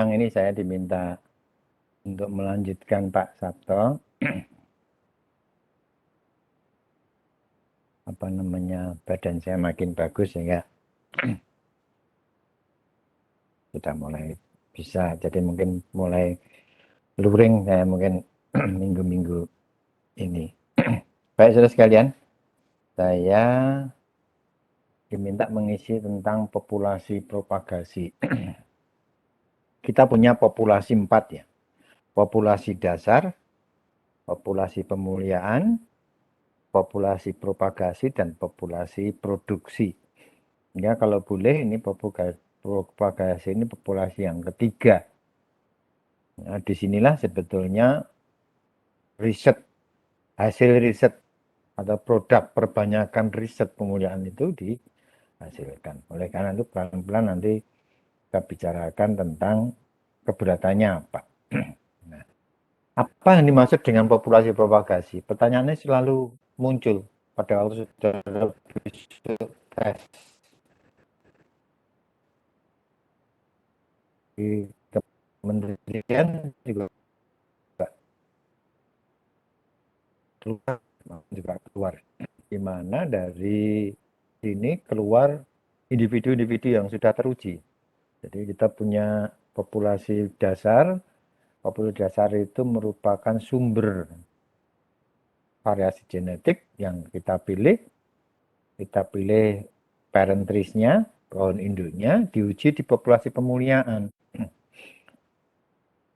Yang ini saya diminta untuk melanjutkan Pak Sabto, apa namanya, badan saya makin bagus sehingga sudah mulai bisa. Jadi mungkin mulai luring saya mungkin minggu-minggu ini. Baik saudara sekalian, saya diminta mengisi tentang populasi propagasi. Kita punya populasi 4 ya. Populasi dasar, populasi pemuliaan, populasi propagasi, dan populasi produksi. Ya, kalau boleh ini propagasi ini populasi yang ketiga. Nah, disinilah sebetulnya riset, hasil riset atau produk perbanyakan riset pemuliaan itu dihasilkan. Oleh karena itu pelan-pelan nanti kita bicarakan tentang keberatannya apa. Nah, apa yang dimaksud dengan populasi propagasi? Pertanyaannya selalu muncul pada waktu saudara tes di kementerian juga keluar, di mana dari sini keluar individu-individu yang sudah teruji. Jadi kita punya populasi dasar. Populasi dasar itu merupakan sumber variasi genetik yang kita pilih. Kita pilih parent trees-nya, pohon induknya, diuji di populasi pemuliaan.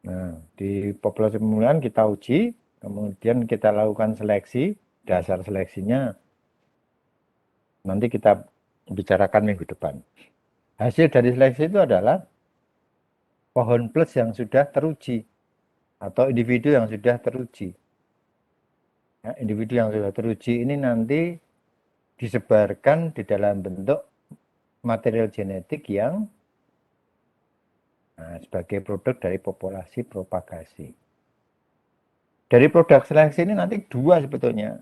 Nah, di populasi pemuliaan kita uji, kemudian kita lakukan seleksi. Dasar seleksinya nanti kita bicarakan minggu depan. Hasil dari seleksi itu adalah pohon plus yang sudah teruji atau individu yang sudah teruji. Ya, individu yang sudah teruji ini nanti disebarkan di dalam bentuk material genetik yang sebagai produk dari populasi propagasi. Dari produk seleksi ini nanti 2 sebetulnya.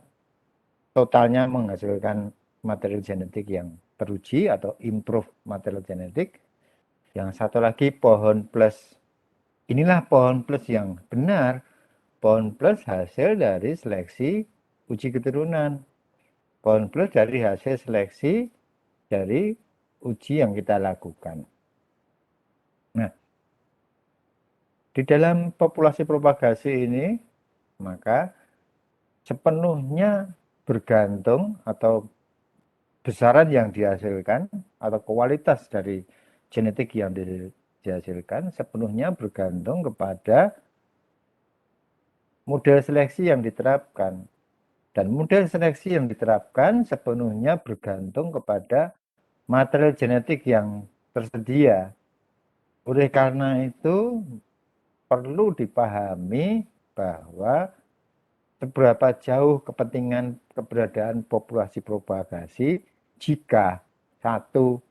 Totalnya menghasilkan material genetik yang teruji atau improve material genetik. Yang satu lagi pohon plus. Inilah pohon plus yang benar. Pohon plus hasil dari seleksi uji keturunan. Pohon plus dari hasil seleksi dari uji yang kita lakukan. Nah, di dalam populasi propagasi ini, maka sepenuhnya bergantung atau besaran yang dihasilkan atau kualitas dari genetik yang dihasilkan sepenuhnya bergantung kepada model seleksi yang diterapkan. Dan model seleksi yang diterapkan sepenuhnya bergantung kepada material genetik yang tersedia. Oleh karena itu perlu dipahami bahwa seberapa jauh kepentingan keberadaan populasi propagasi jika satu,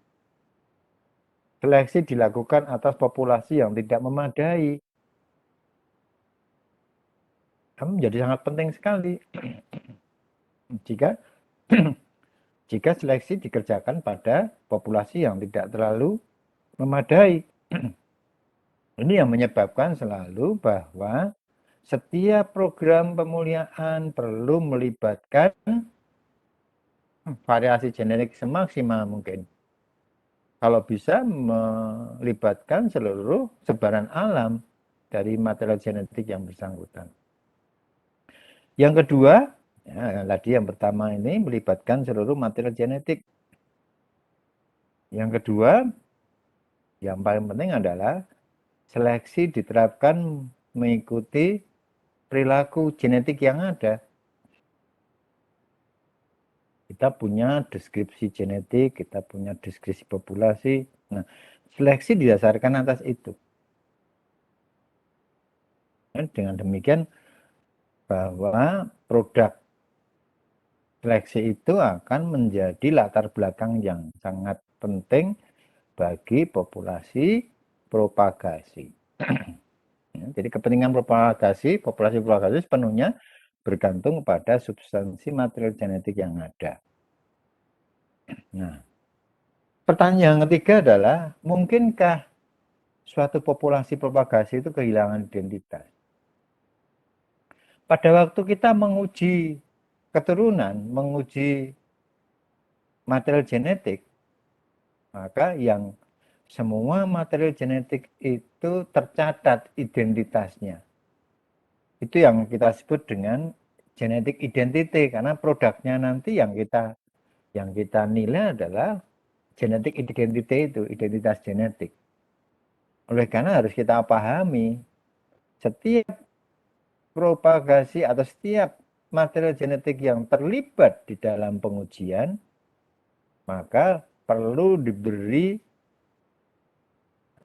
seleksi dilakukan atas populasi yang tidak memadai. Menjadi sangat penting sekali jika jika seleksi dikerjakan pada populasi yang tidak terlalu memadai. Ini yang menyebabkan selalu bahwa setiap program pemuliaan perlu melibatkan variasi genetik semaksimal mungkin. Kalau bisa melibatkan seluruh sebaran alam dari material genetik yang bersangkutan. Yang kedua, ya, tadi yang pertama ini melibatkan seluruh material genetik. Yang kedua, yang paling penting adalah seleksi diterapkan mengikuti perilaku genetik yang ada. Kita punya deskripsi genetik, kita punya deskripsi populasi. Nah, seleksi didasarkan atas itu. Dan dengan demikian bahwa produk seleksi itu akan menjadi latar belakang yang sangat penting bagi populasi propagasi. Jadi kepentingan populasi propagasi sepenuhnya bergantung pada substansi material genetik yang ada. Nah, pertanyaan yang ketiga adalah, mungkinkah suatu populasi propagasi itu kehilangan identitas. Pada waktu kita menguji keturunan, menguji material genetik, maka yang semua material genetik itu tercatat identitasnya. Itu yang kita sebut dengan genetic identity, karena produknya nanti yang kita nilai adalah genetic identity itu, identitas genetik. Oleh karena harus kita pahami, setiap propagasi atau setiap material genetik yang terlibat di dalam pengujian, maka perlu diberi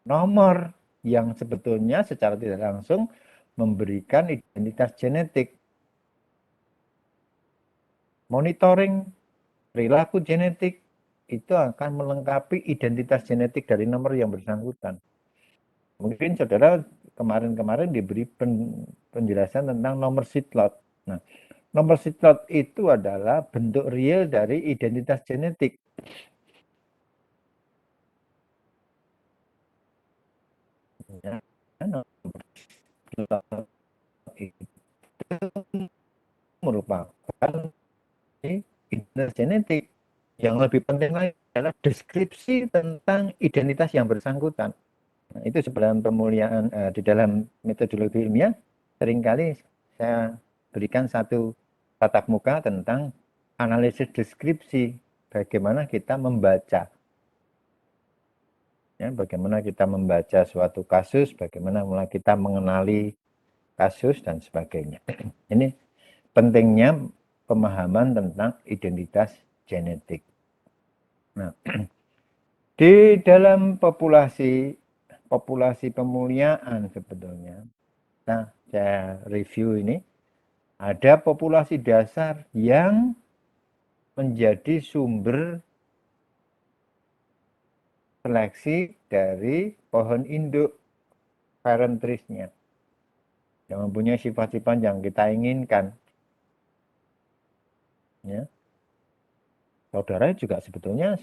nomor yang sebetulnya secara tidak langsung memberikan identitas genetik. Monitoring perilaku genetik itu akan melengkapi identitas genetik dari nomor yang bersangkutan. Mungkin saudara kemarin-kemarin diberi penjelasan tentang nomor seed lot. Nah, nomor seed lot itu adalah bentuk real dari identitas genetik. Ya, nomor seed lot itu merupakan identitas genetik. Yang lebih penting lagi adalah deskripsi tentang identitas yang bersangkutan. Nah, itu sebenarnya pemuliaan di dalam metodologi ilmiah seringkali saya berikan satu tatap muka tentang analisis deskripsi, bagaimana kita membaca. Ya, bagaimana kita membaca suatu kasus, bagaimana mulai kita mengenali kasus dan sebagainya. Ini pentingnya pemahaman tentang identitas genetik. Nah, di dalam populasi pemuliaan sebetulnya, nah saya review ini, ada populasi dasar yang menjadi sumber seleksi dari pohon induk parent trees-nya, yang mempunyai sifat-sifat yang kita inginkan. Ya. Saudara juga sebetulnya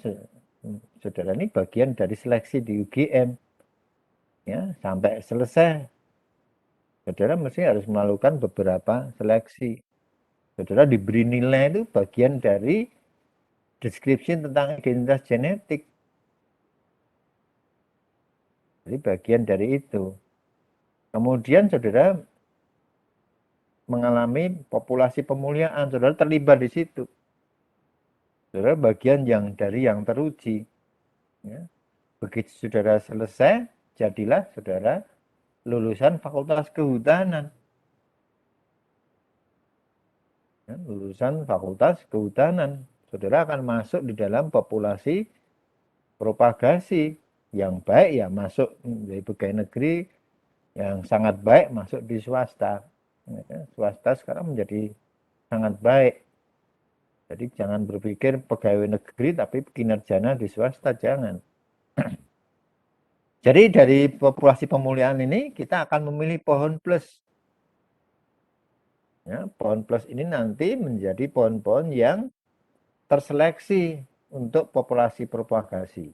saudara ini bagian dari seleksi di UGM. Ya, sampai selesai saudara mesti harus melakukan beberapa seleksi. Saudara diberi nilai itu bagian dari deskripsi tentang identitas genetik. Jadi bagian dari itu. Kemudian saudara mengalami populasi pemuliaan, saudara terlibat di situ. Saudara bagian dari yang teruji. Ya. Begitu saudara selesai, jadilah saudara lulusan Fakultas Kehutanan. Ya, lulusan Fakultas Kehutanan. Saudara akan masuk di dalam populasi propagasi. Yang baik ya masuk dari pegawai negeri, yang sangat baik masuk di swasta. Ya, swasta sekarang menjadi sangat baik. Jadi jangan berpikir pegawai negeri tapi kinerjanya di swasta, jangan. Jadi dari populasi pemuliaan ini kita akan memilih pohon plus. Ya, pohon plus ini nanti menjadi pohon-pohon yang terseleksi untuk populasi propagasi.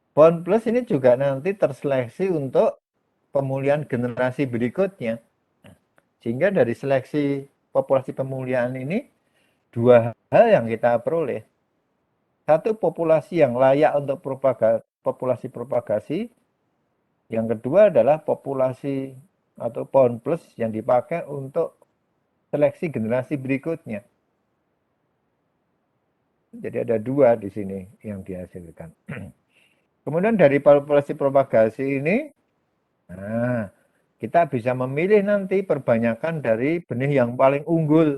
Pohon plus ini juga nanti terseleksi untuk pemulihan generasi berikutnya. Sehingga dari seleksi populasi pemulihan ini, dua hal yang kita peroleh. Satu, populasi yang layak untuk populasi propagasi. Yang kedua adalah populasi atau pohon plus yang dipakai untuk seleksi generasi berikutnya. Jadi ada dua di sini yang dihasilkan. Kemudian dari populasi propagasi ini, nah, kita bisa memilih nanti perbanyakan dari benih yang paling unggul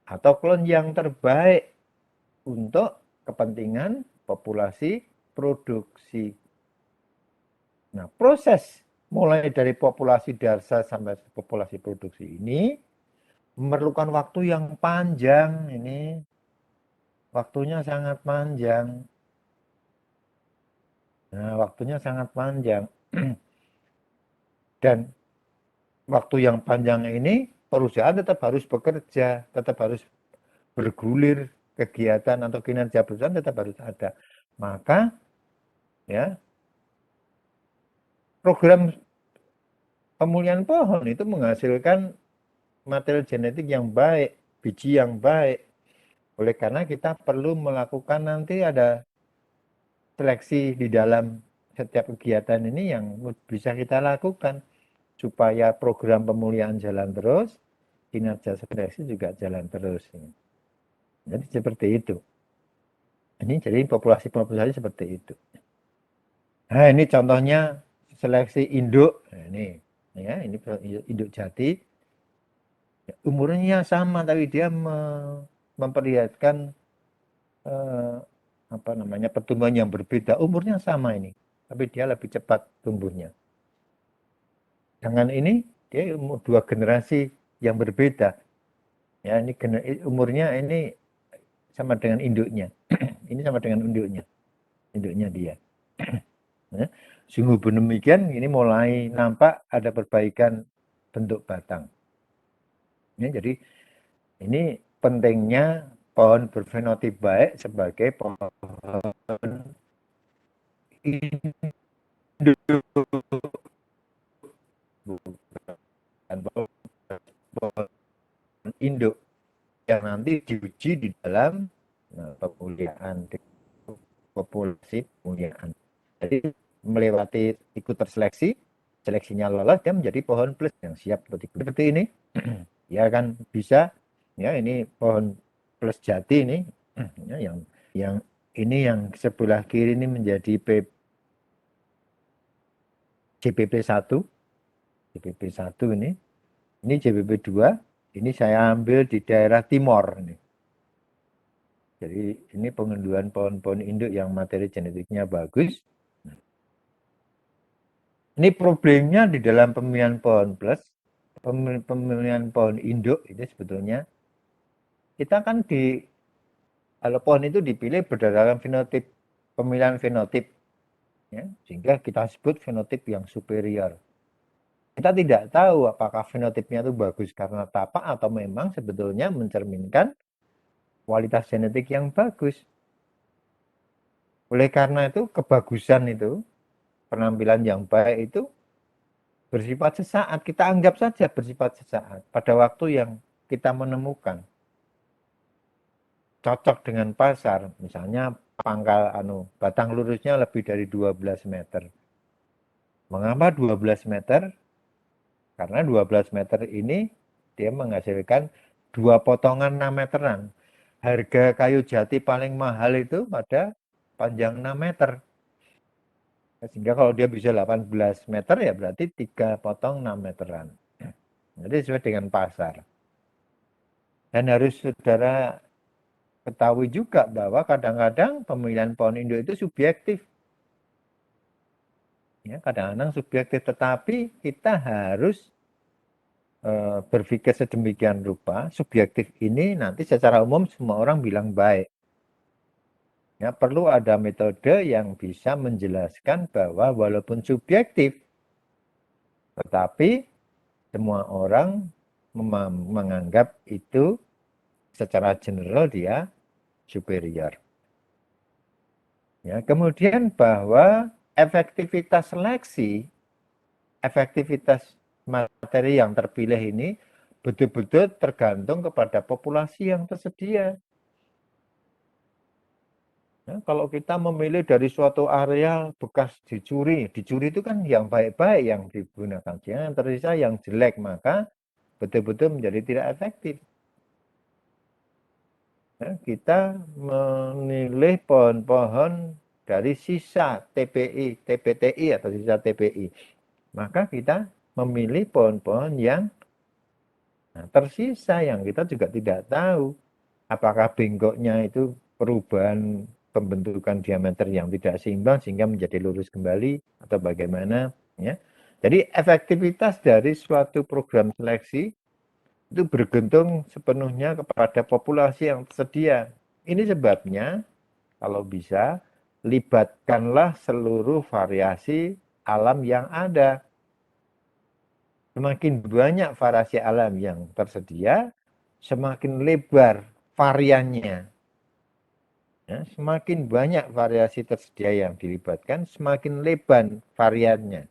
atau klon yang terbaik untuk kepentingan populasi produksi. Nah, proses mulai dari populasi dasar sampai populasi produksi ini memerlukan waktu yang panjang. Ini waktunya sangat panjang. Nah, waktunya sangat panjang. Dan waktu yang panjang ini perusahaan tetap harus bekerja, tetap harus bergulir, kegiatan atau kinerja perusahaan tetap harus ada. Maka ya program pemulihan pohon itu menghasilkan material genetik yang baik, biji yang baik. Oleh karena kita perlu melakukan nanti ada seleksi di dalam setiap kegiatan ini yang bisa kita lakukan supaya program pemulihan jalan terus, kinerja seleksi juga jalan terus. Jadi seperti itu. Ini jadi populasi seperti itu. Nah, ini contohnya seleksi induk. Nah, ini induk jati. Umurnya sama tapi dia memperlihatkan pertumbuhan yang berbeda. Umurnya sama ini, tapi dia lebih cepat tumbuhnya. Dengan ini dia umur 2 generasi yang berbeda. Ya, ini umurnya ini sama dengan induknya. Ini sama dengan induknya dia. Ya. Sungguh demikian, ini mulai nampak ada perbaikan bentuk batang. Ya, jadi ini pentingnya pohon berfenotip baik sebagai pohon induk, bukan pohon induk yang nanti diuji di dalam pemulihan populasi pemulihan. Jadi melewati ikut terseleksi, seleksinya lolos, dia menjadi pohon plus yang siap seperti ini. Ya kan bisa, ya ini pohon plus jati ini, ya, yang ini yang sebelah kiri ini menjadi JPP1, JPP1 ini JPP2, ini saya ambil di daerah Timor ini. Jadi ini pengunduhan pohon-pohon induk yang materi genetiknya bagus. Ini problemnya di dalam pemilihan pohon plus, pemilihan pohon induk itu sebetulnya kita kan kalau pohon itu dipilih berdasarkan fenotip, pemilihan fenotip, ya, sehingga kita sebut fenotip yang superior. Kita tidak tahu apakah fenotipnya itu bagus karena tapak atau memang sebetulnya mencerminkan kualitas genetik yang bagus. Oleh karena itu kebagusan itu, penampilan yang baik itu bersifat sesaat, kita anggap saja bersifat sesaat pada waktu yang kita menemukan cocok dengan pasar, misalnya pangkal batang lurusnya lebih dari 12 meter. Mengapa 12 meter? Karena 12 meter ini dia menghasilkan 2 potongan 6 meteran. Harga kayu jati paling mahal itu pada panjang 6 meter. Sehingga kalau dia bisa 18 meter ya berarti 3 potong 6 meteran. Jadi sesuai dengan pasar. Dan harus saudara ketahui juga bahwa kadang-kadang pemilihan pohon induk itu subjektif. Ya, kadang-kadang subjektif, tetapi kita harus berpikir sedemikian rupa, subjektif ini nanti secara umum semua orang bilang baik. Ya, perlu ada metode yang bisa menjelaskan bahwa walaupun subjektif, tetapi semua orang menganggap itu secara general dia superior. Ya, kemudian bahwa efektivitas seleksi, efektivitas materi yang terpilih ini betul-betul tergantung kepada populasi yang tersedia. Ya, kalau kita memilih dari suatu area bekas dicuri itu kan yang baik-baik yang digunakan. Jangan tersisa yang jelek, maka betul-betul menjadi tidak efektif. Ya, kita menilai pohon-pohon dari sisa TPI, TPTI atau sisa TPI. Maka kita memilih pohon-pohon yang tersisa yang kita juga tidak tahu apakah bengkoknya itu perubahan pembentukan diameter yang tidak seimbang sehingga menjadi lurus kembali atau bagaimana, ya. Jadi efektivitas dari suatu program seleksi itu bergantung sepenuhnya kepada populasi yang tersedia. Ini sebabnya kalau bisa libatkanlah seluruh variasi alam yang ada. Semakin banyak variasi alam yang tersedia, semakin lebar variannya. Ya, semakin banyak variasi tersedia yang dilibatkan, semakin lebar variannya.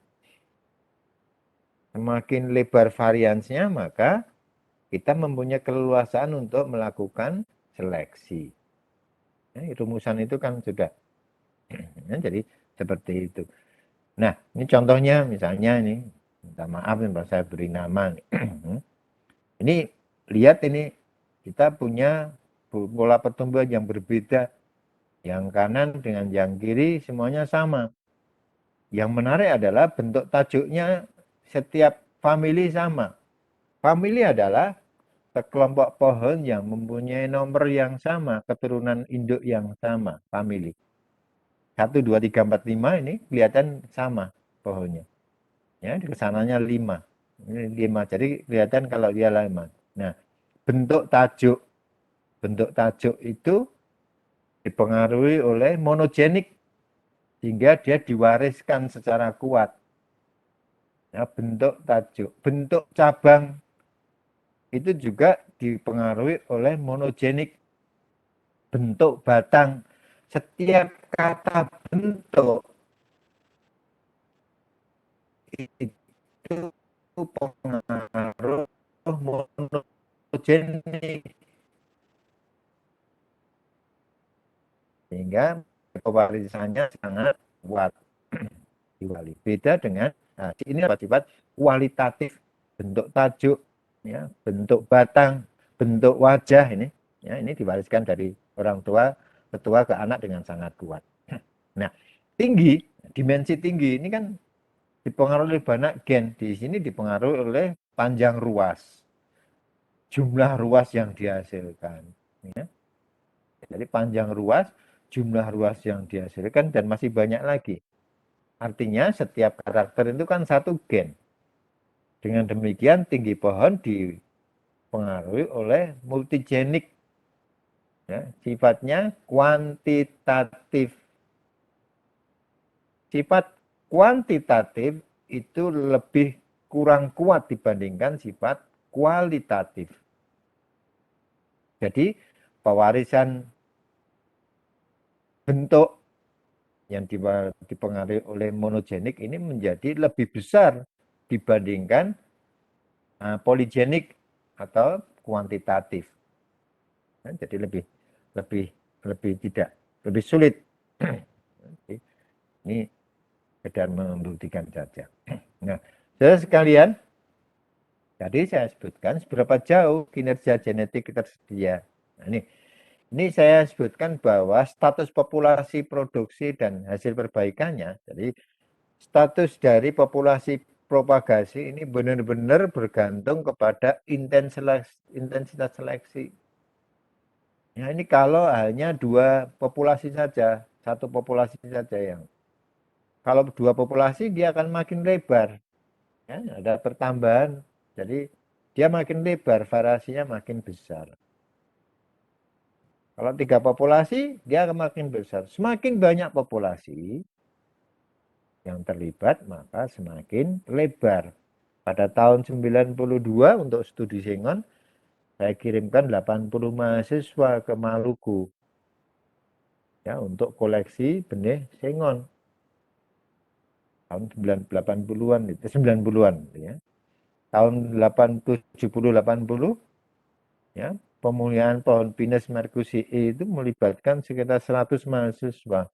semakin lebar variansnya, maka kita mempunyai keleluasaan untuk melakukan seleksi. Ya, rumusan itu kan sudah. Ya, jadi seperti itu. Nah, ini contohnya misalnya ini, minta maaf nih saya beri nama. Ini lihat ini, kita punya pola pertumbuhan yang berbeda. Yang kanan dengan yang kiri semuanya sama. Yang menarik adalah bentuk tajuknya setiap famili sama. Famili adalah sekelompok pohon yang mempunyai nomor yang sama, keturunan induk yang sama, famili. 1, 2, 3, 4, 5 ini kelihatan sama pohonnya. Ya, di kesananya 5. Ini 5, jadi kelihatan kalau dia 5. Nah, bentuk tajuk itu dipengaruhi oleh monogenik sehingga dia diwariskan secara kuat. Ya, bentuk tajuk, bentuk cabang itu juga dipengaruhi oleh monogenik. Bentuk batang, setiap kata bentuk itu pengaruh monogenik, sehingga pewarisannya sangat kuat. Beda dengan ini sifat kualitatif, bentuk tajuk, ya, bentuk batang, bentuk wajah ini, ya, ini diwariskan dari orang tua ke anak dengan sangat kuat. Nah, tinggi, dimensi tinggi ini kan dipengaruhi oleh banyak gen. Di sini dipengaruhi oleh panjang ruas, jumlah ruas yang dihasilkan. Ya. Jadi panjang ruas, jumlah ruas yang dihasilkan, dan masih banyak lagi. Artinya setiap karakter itu kan satu gen. Dengan demikian tinggi pohon dipengaruhi oleh multigenik. Ya, sifatnya kuantitatif. Sifat kuantitatif itu lebih kurang kuat dibandingkan sifat kualitatif. Jadi pewarisan bentuk yang dipengaruhi oleh monogenik ini menjadi lebih besar dibandingkan poligenik atau kuantitatif. Nah, jadi lebih sulit. Ini sekedar membuktikan saja. Nah, saudara sekalian, tadi saya sebutkan seberapa jauh kinerja genetik tersedia. Nah, ini saya sebutkan bahwa status populasi produksi dan hasil perbaikannya, jadi status dari populasi propagasi ini benar-benar bergantung kepada intensitas seleksi. Ya, ini kalau hanya 2 populasi saja, 1 populasi saja yang. Kalau 2 populasi dia akan makin lebar. Ya, ada pertambahan, jadi dia makin lebar, variasinya makin besar. Kalau 3 populasi, dia akan makin besar. Semakin banyak populasi yang terlibat, maka semakin lebar. Pada tahun 92 untuk studi sengon, saya kirimkan 80 mahasiswa ke Maluku. Ya, untuk koleksi benih sengon. Tahun 80-an itu 90-an ya. Tahun 70-80 ya, pemulihan pohon Pinus merkusii itu melibatkan sekitar 100 mahasiswa.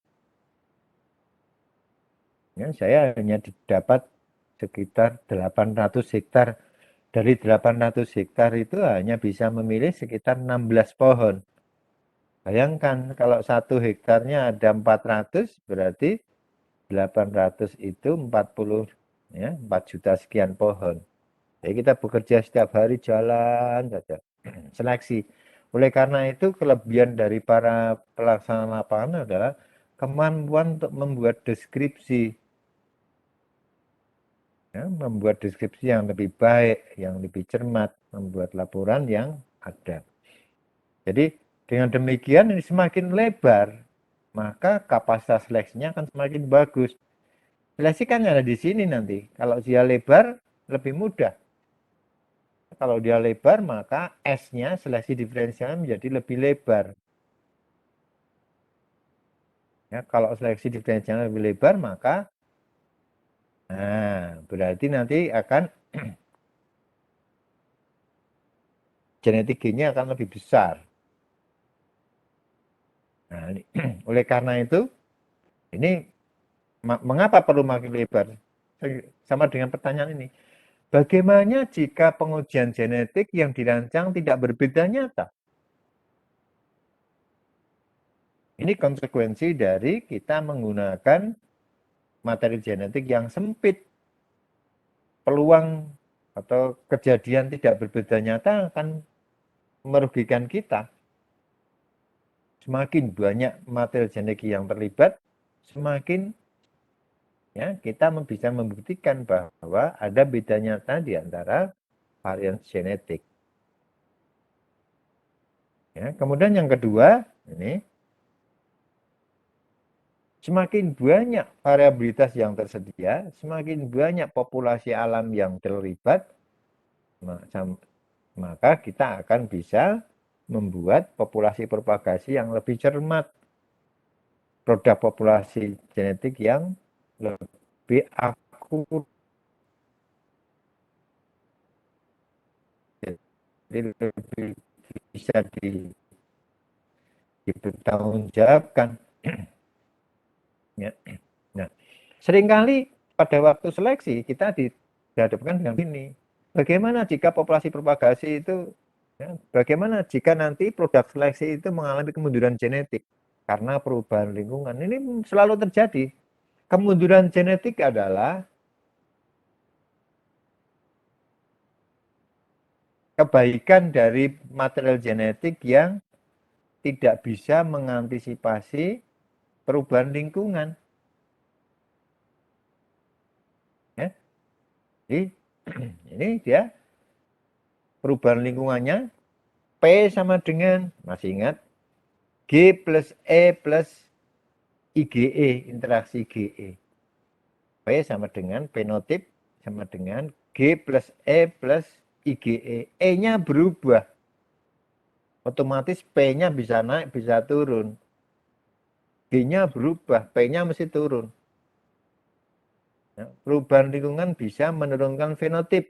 Ya, saya hanya dapat sekitar 800 hektar. Dari 800 hektar itu hanya bisa memilih sekitar 16 pohon. Bayangkan kalau 1 hektarnya ada 400, berarti 800 itu 40 ya, 4 juta sekian pohon. Jadi kita bekerja setiap hari jalan saja, seleksi. Oleh karena itu kelebihan dari para pelaksana lapangan adalah kemampuan untuk membuat deskripsi. Ya, membuat deskripsi yang lebih baik, yang lebih cermat, membuat laporan yang ada. Jadi dengan demikian ini semakin lebar, maka kapasitas seleksinya akan semakin bagus. Seleksi kan ada di sini nanti. Kalau dia lebar, lebih mudah. Kalau dia lebar, maka S-nya, seleksi diferensialnya menjadi lebih lebar. Ya, kalau seleksi diferensialnya lebih lebar, maka berarti nanti akan genetik gennya akan lebih besar. Nah, oleh karena itu, ini mengapa perlu makin lebar? Sama dengan pertanyaan ini. Bagaimana jika pengujian genetik yang dirancang tidak berbeda nyata? Ini konsekuensi dari kita menggunakan materi genetik yang sempit. Peluang atau kejadian tidak berbeda nyata akan merugikan kita. Semakin banyak materi genetik yang terlibat, semakin ya kita bisa membuktikan bahwa ada beda nyata di antara varian genetik. Ya, kemudian yang kedua, ini semakin banyak variabilitas yang tersedia, semakin banyak populasi alam yang terlibat, maka kita akan bisa membuat populasi propagasi yang lebih cermat, produk populasi genetik yang lebih akurat, jadi lebih bisa dipertanggungjawabkan. Ya. Nah, seringkali pada waktu seleksi kita dihadapkan dengan ini. Bagaimana jika populasi propagasi itu, ya, bagaimana jika nanti produk seleksi itu mengalami kemunduran genetik karena perubahan lingkungan? Ini selalu terjadi. Kemunduran genetik adalah kebaikan dari material genetik yang tidak bisa mengantisipasi perubahan lingkungan. Ya. Jadi, ini dia perubahan lingkungannya P sama dengan, masih ingat, G plus E plus IgE, interaksi GE. P sama dengan fenotip sama dengan G plus E plus IgE. E-nya berubah. Otomatis P-nya bisa naik, bisa turun. G-nya berubah, P-nya mesti turun. Perubahan lingkungan bisa menurunkan fenotip.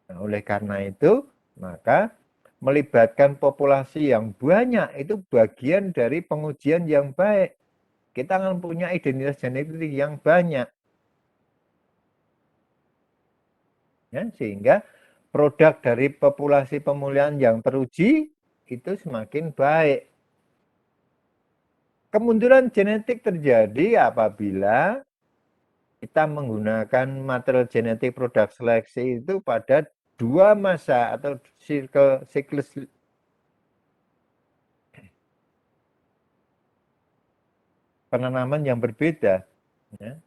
Nah, oleh karena itu, maka melibatkan populasi yang banyak itu bagian dari pengujian yang baik. Kita akan punya identitas genetik yang banyak. Ya, sehingga produk dari populasi pemulihan yang teruji itu semakin baik. Kemunduran genetik terjadi apabila kita menggunakan material genetik produk seleksi itu pada dua masa atau siklus penanaman yang berbeda. Ya.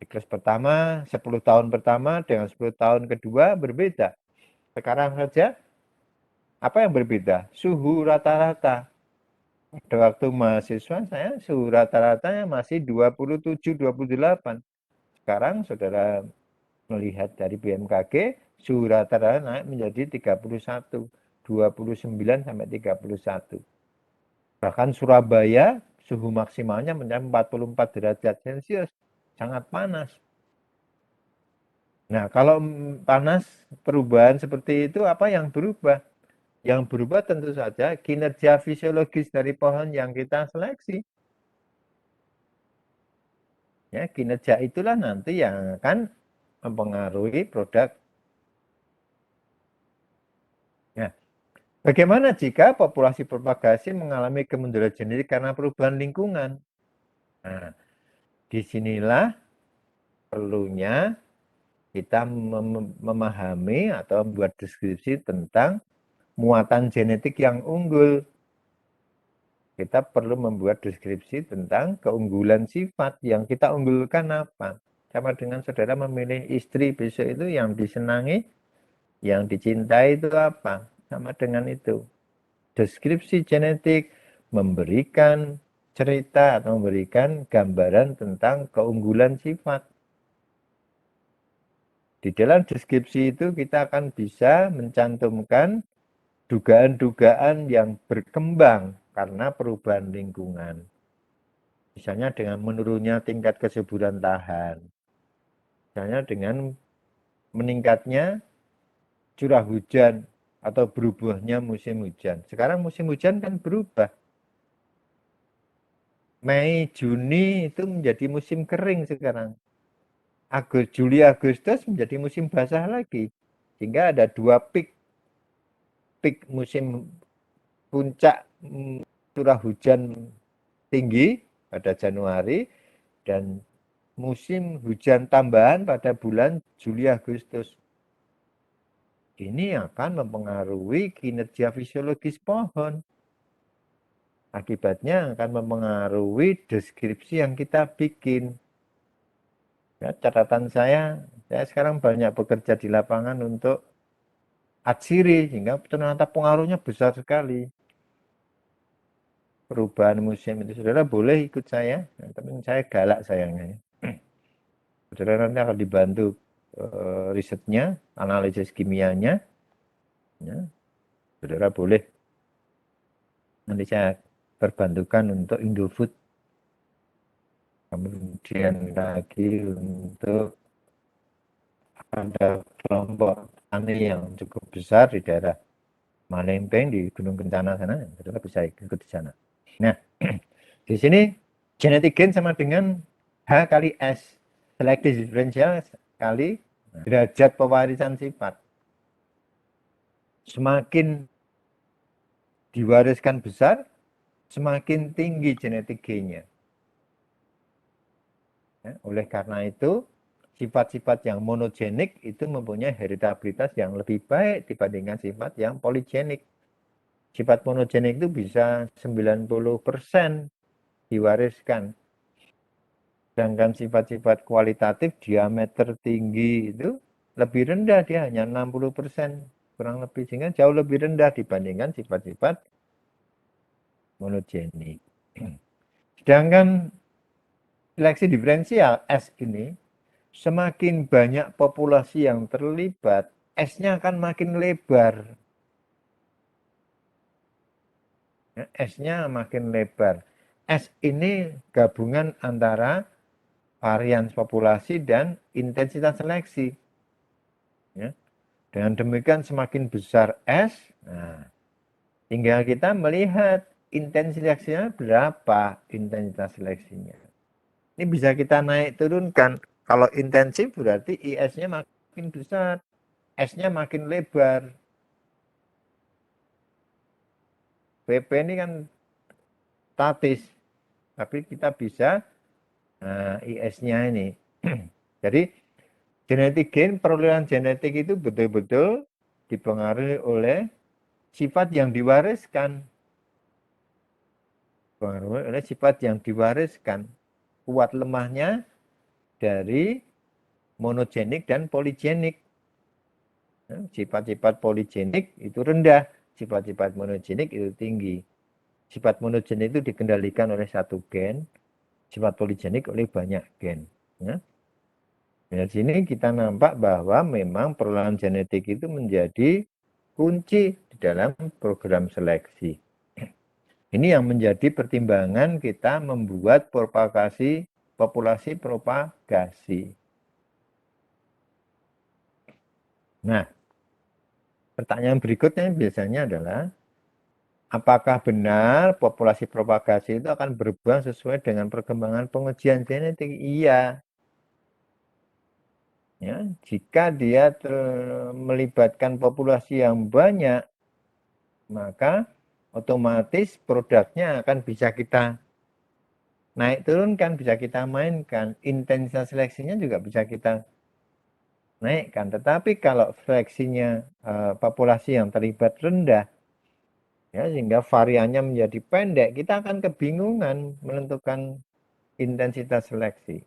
Siklus pertama, 10 tahun pertama dengan 10 tahun kedua berbeda. Sekarang saja, apa yang berbeda? Suhu rata-rata. Pada waktu mahasiswa saya suhu rata-ratanya masih 27-28. Sekarang saudara melihat dari BMKG, suhu rata-rata naik menjadi 31, 29 sampai 31. Bahkan Surabaya suhu maksimalnya mencapai 44 derajat Celcius. Sangat panas. Nah, kalau panas perubahan seperti itu, apa yang berubah? Yang berubah tentu saja kinerja fisiologis dari pohon yang kita seleksi. Ya, kinerja itulah nanti yang akan mempengaruhi produk. Nah, bagaimana jika populasi propagasi mengalami kemunduran genetik karena perubahan lingkungan? Nah, disinilah perlunya kita memahami atau membuat deskripsi tentang muatan genetik yang unggul. Kita perlu membuat deskripsi tentang keunggulan sifat yang kita unggulkan apa. Sama dengan saudara memilih istri besok itu yang disenangi, yang dicintai itu apa. Sama dengan itu. Deskripsi genetik memberikan cerita atau memberikan gambaran tentang keunggulan sifat. Di dalam deskripsi itu kita akan bisa mencantumkan dugaan-dugaan yang berkembang karena perubahan lingkungan. Misalnya dengan menurunnya tingkat kesuburan tahan. Misalnya dengan meningkatnya curah hujan atau berubahnya musim hujan. Sekarang musim hujan kan berubah. Mei, Juni itu menjadi musim kering sekarang. Juli, Agustus menjadi musim basah lagi. Sehingga ada dua peak musim puncak curah hujan tinggi pada Januari dan musim hujan tambahan pada bulan Juli Agustus. Ini akan mempengaruhi kinerja fisiologis pohon. Akibatnya akan mempengaruhi deskripsi yang kita bikin. Ya, catatan saya sekarang banyak bekerja di lapangan untuk atsiri, sehingga ternyata pengaruhnya besar sekali. Perubahan musim itu, saudara boleh ikut saya, tapi saya galak sayangnya. Saudara nanti akan dibantu risetnya, analisis kimianya. Ya, saudara boleh. Nanti saya terbantukan untuk Indofood. Kemudian lagi untuk ada kelompok tani yang cukup besar di daerah Malembeng di Gunung Kencana sana, saudara bisa ikut di sana. Nah, di sini genetic gain sama dengan H kali S, selective differential kali derajat pewarisan sifat. Semakin diwariskan besar, semakin tinggi genetic gain-nya. Ya, oleh karena itu, sifat-sifat yang monogenik itu mempunyai heritabilitas yang lebih baik dibandingkan sifat yang poligenik. Sifat monogenik itu bisa 90% diwariskan. Sedangkan sifat-sifat kualitatif diameter tinggi itu lebih rendah, dia hanya 60% kurang lebih, sehingga jauh lebih rendah dibandingkan sifat-sifat monogenik. Sedangkan seleksi diferensial S ini, semakin banyak populasi yang terlibat, S-nya akan makin lebar. Ya, S-nya makin lebar. S ini gabungan antara varian populasi dan intensitas seleksi. Ya. Dengan demikian semakin besar S, nah, tinggal kita melihat intensitas seleksinya berapa, intensitas seleksinya. Ini bisa kita naik turunkan. Kalau intensif berarti IS-nya makin besar, S-nya makin lebar. PP ini kan statis, tapi kita bisa IS-nya ini. Jadi genetik gain, perolehan genetik itu betul-betul dipengaruhi oleh sifat yang diwariskan. Dipengaruhi oleh sifat yang diwariskan. Kuat lemahnya dari monogenik dan poligenik. Sifat-sifat poligenik itu rendah, sifat-sifat monogenik itu tinggi. Sifat monogenik itu dikendalikan oleh satu gen, sifat poligenik oleh banyak gen. Ya. Dari sini kita nampak bahwa memang perolehan genetik itu menjadi kunci di dalam program seleksi. Ini yang menjadi pertimbangan kita membuat populasi propagasi. Nah, pertanyaan berikutnya biasanya adalah, apakah benar populasi propagasi itu akan berubah sesuai dengan perkembangan pengujian genetik? Iya. Ya, jika dia melibatkan populasi yang banyak, maka otomatis produknya akan bisa kita naik turunkan, bisa kita mainkan. Intensitas seleksinya juga bisa kita naikkan. Tetapi kalau seleksinya populasi yang terlibat rendah, ya, sehingga variannya menjadi pendek, kita akan kebingungan menentukan intensitas seleksi.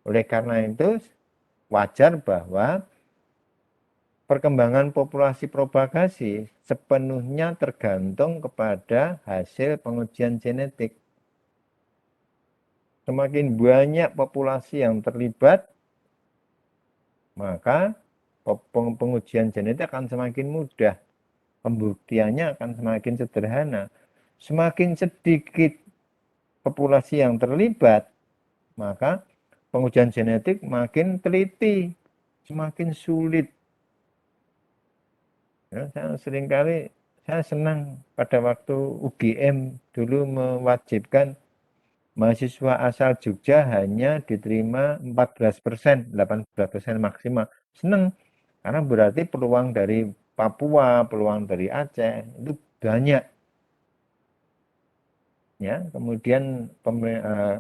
Oleh karena itu, wajar bahwa perkembangan populasi propagasi sepenuhnya tergantung kepada hasil pengujian genetik. Semakin banyak populasi yang terlibat, maka pengujian genetik akan semakin mudah. Pembuktiannya akan semakin sederhana. Semakin sedikit populasi yang terlibat, maka pengujian genetik makin teliti. semakin sulit. Ya, saya senang pada waktu UGM dulu mewajibkan mahasiswa asal Jogja hanya diterima 14%, 18% maksimal. Senang, karena berarti peluang dari Papua, peluang dari Aceh itu banyak. Ya, kemudian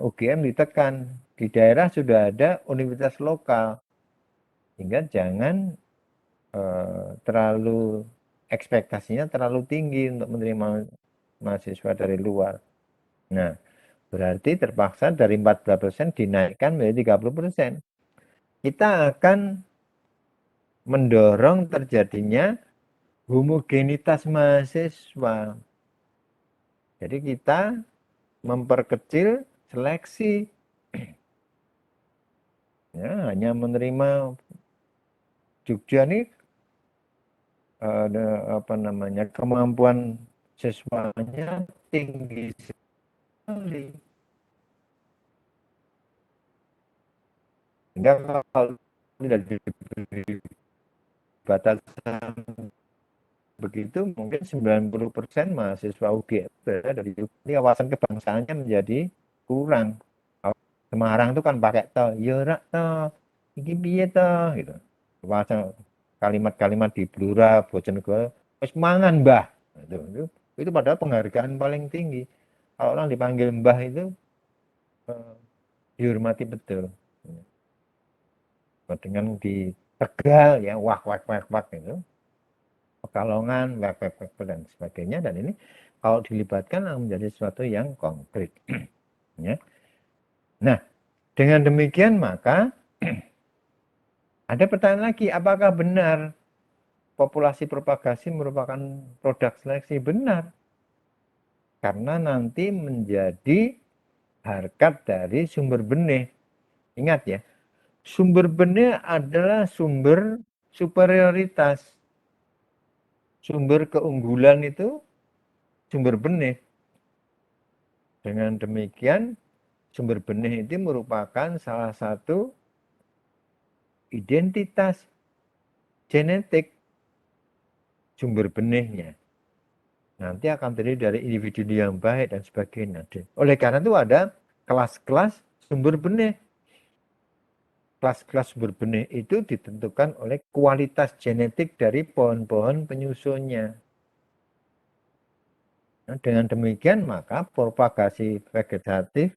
UGM ditekan, di daerah sudah ada universitas lokal, sehingga jangan terlalu ekspektasinya terlalu tinggi untuk menerima mahasiswa dari luar. Nah, berarti terpaksa dari 14% dinaikkan menjadi 30%. Kita akan mendorong terjadinya homogenitas mahasiswa. Jadi kita memperkecil seleksi. Ya, hanya menerima Jogja nih ada kemampuan siswanya tinggi sekali. Sehingga kalau tidak diberi batasan begitu, mungkin 90% mahasiswa UGM dari Jogja, wawasan kebangsaannya menjadi kurang. Semarang itu kan pakai to, ya rak to, iki piye to, gitu. Wawasan kalimat-kalimat di Blora, Bojonegoro, wis mangan mbah. Itu padahal penghargaan paling tinggi. Kalau orang dipanggil mbah itu eh, dihormati betul. Dengan di Tegal ya, wah itu. Pekalongan, wak dan sebagainya. Dan ini kalau dilibatkan menjadi sesuatu yang konkret. Ya. Nah, dengan demikian maka ada pertanyaan lagi, apakah benar populasi propagasi merupakan produk seleksi? Benar. Karena nanti menjadi harkat dari sumber benih. Ingat ya, sumber benih adalah sumber superioritas. Sumber keunggulan itu sumber benih. Dengan demikian, sumber benih itu merupakan salah satu identitas genetik sumber benihnya. Nanti akan terdiri dari individu yang baik dan sebagainya. Oleh karena itu ada kelas-kelas sumber benih. Kelas-kelas sumber benih itu ditentukan oleh kualitas genetik dari pohon-pohon penyusunnya. Nah, dengan demikian maka propagasi vegetatif,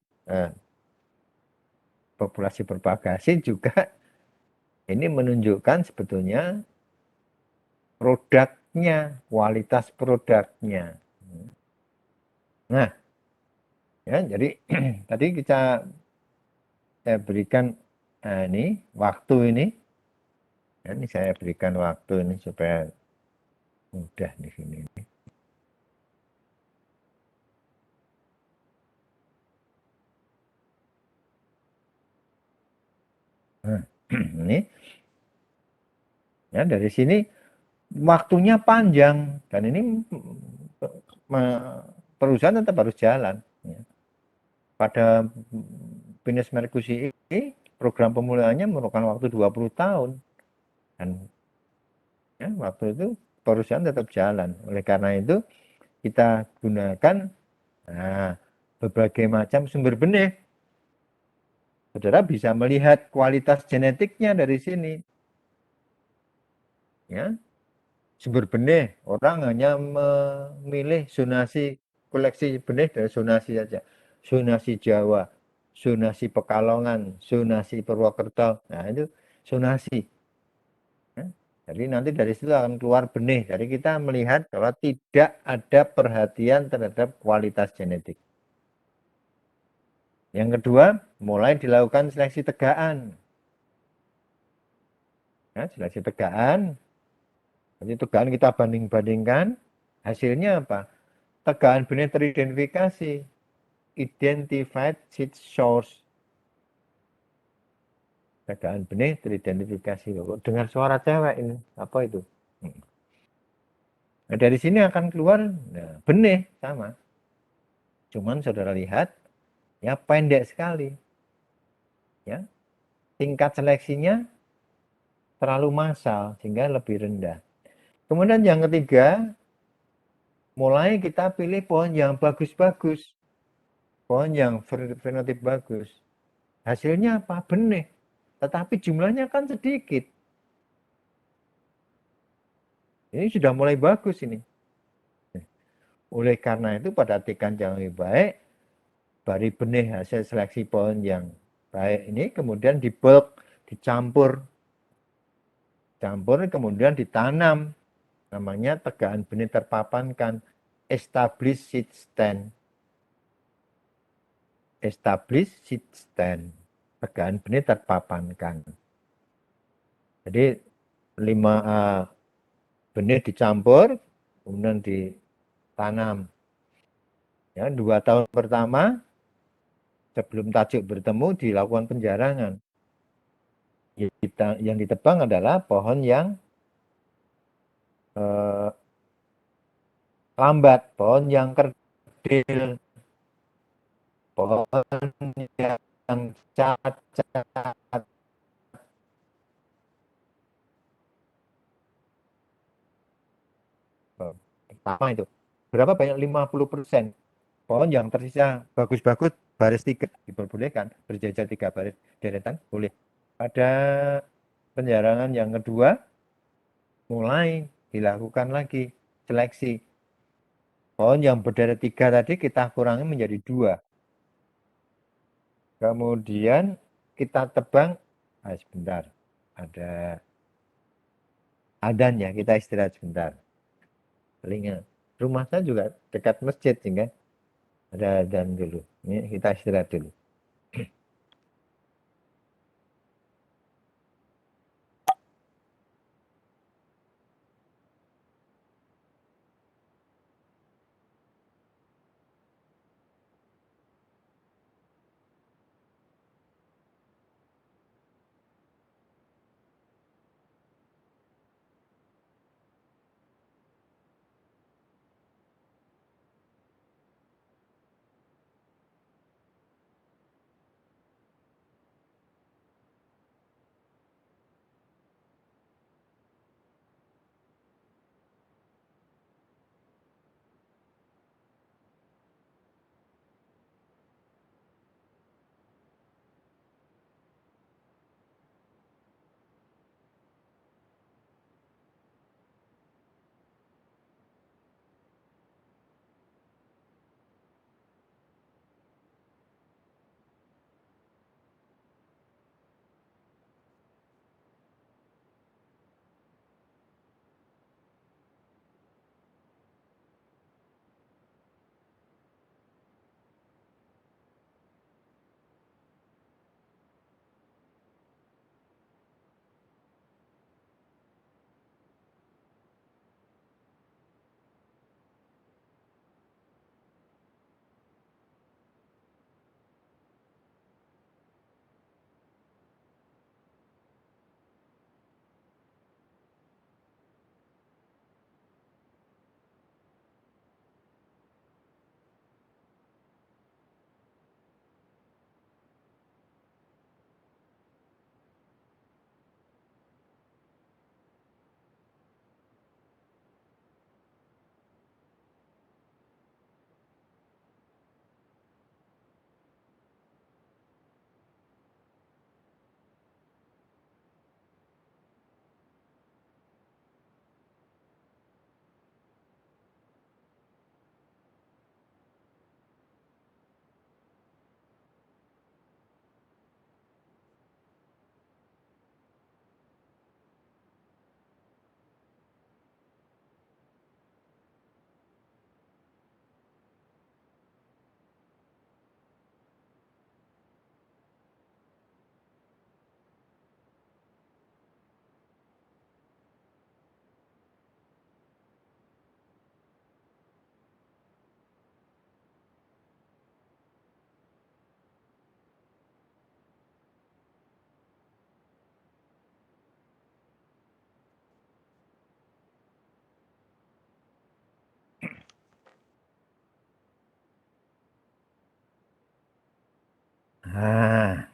populasi propagasi juga ini menunjukkan sebetulnya produknya, kualitas produknya. Nah, ya, jadi tadi saya berikan ini waktu ini, ya, ini saya berikan waktu ini supaya mudah di sini. Nah, ini ya dari sini waktunya panjang dan ini perusahaan tetap harus jalan. Ya. Pada Pinus Mercusi ini program pemulaannya memerlukan waktu 20 tahun dan ya, waktu itu perusahaan tetap jalan. Oleh karena itu kita gunakan berbagai macam sumber benih. Saudara bisa melihat kualitas genetiknya dari sini. Ya, sumber benih, orang hanya memilih zonasi koleksi benih dari zonasi saja. Zonasi Jawa, zonasi Pekalongan, zonasi Purwokerto. Nah, itu zonasi. Ya. Jadi nanti dari situ akan keluar benih. Jadi kita melihat bahwa tidak ada perhatian terhadap kualitas genetik. Yang kedua, mulai dilakukan seleksi tegaan. Ya, seleksi tegaan. Jadi tegaan kita banding-bandingkan. Hasilnya apa? Tegaan benih teridentifikasi. Identified seed source. Tegaan benih teridentifikasi. Dengar suara cewek ini. Apa itu? Nah, dari sini akan keluar benih sama. Cuman saudara lihat, ya pendek sekali. Ya, tingkat seleksinya terlalu massal sehingga lebih rendah. Kemudian yang ketiga, mulai kita pilih pohon yang bagus-bagus, pohon yang fenotip bagus. Hasilnya apa? Benih. Tetapi jumlahnya kan sedikit. Ini sudah mulai bagus ini. Oleh karena itu pada tikan yang lebih baik, dari benih hasil seleksi pohon yang baik ini kemudian dibulk, dicampur, kemudian ditanam. Namanya tegakan benih terpapankan, established seed stand. Established seed stand. Tegakan benih terpapankan. Jadi 5 benih dicampur, kemudian ditanam. Ya, 2 tahun pertama sebelum tajuk bertemu dilakukan penjarangan. Yang ditebang adalah pohon yang lambat, pohon yang kerdil, pohon yang cacat. Pertama itu. Berapa banyak? 50%. Pohon yang tersisa bagus-bagus baris 3 diperbolehkan, berjajar 3 baris deretan boleh. Pada penjarangan yang kedua mulai dilakukan lagi seleksi. Pohon yang berderet 3 tadi kita kurangi menjadi 2. Kemudian kita tebang, sebentar, ada adanya, kita istirahat sebentar. Telinga. Rumah saya juga dekat masjid sehingga ada adzan dulu. Ini kita istirahat dulu.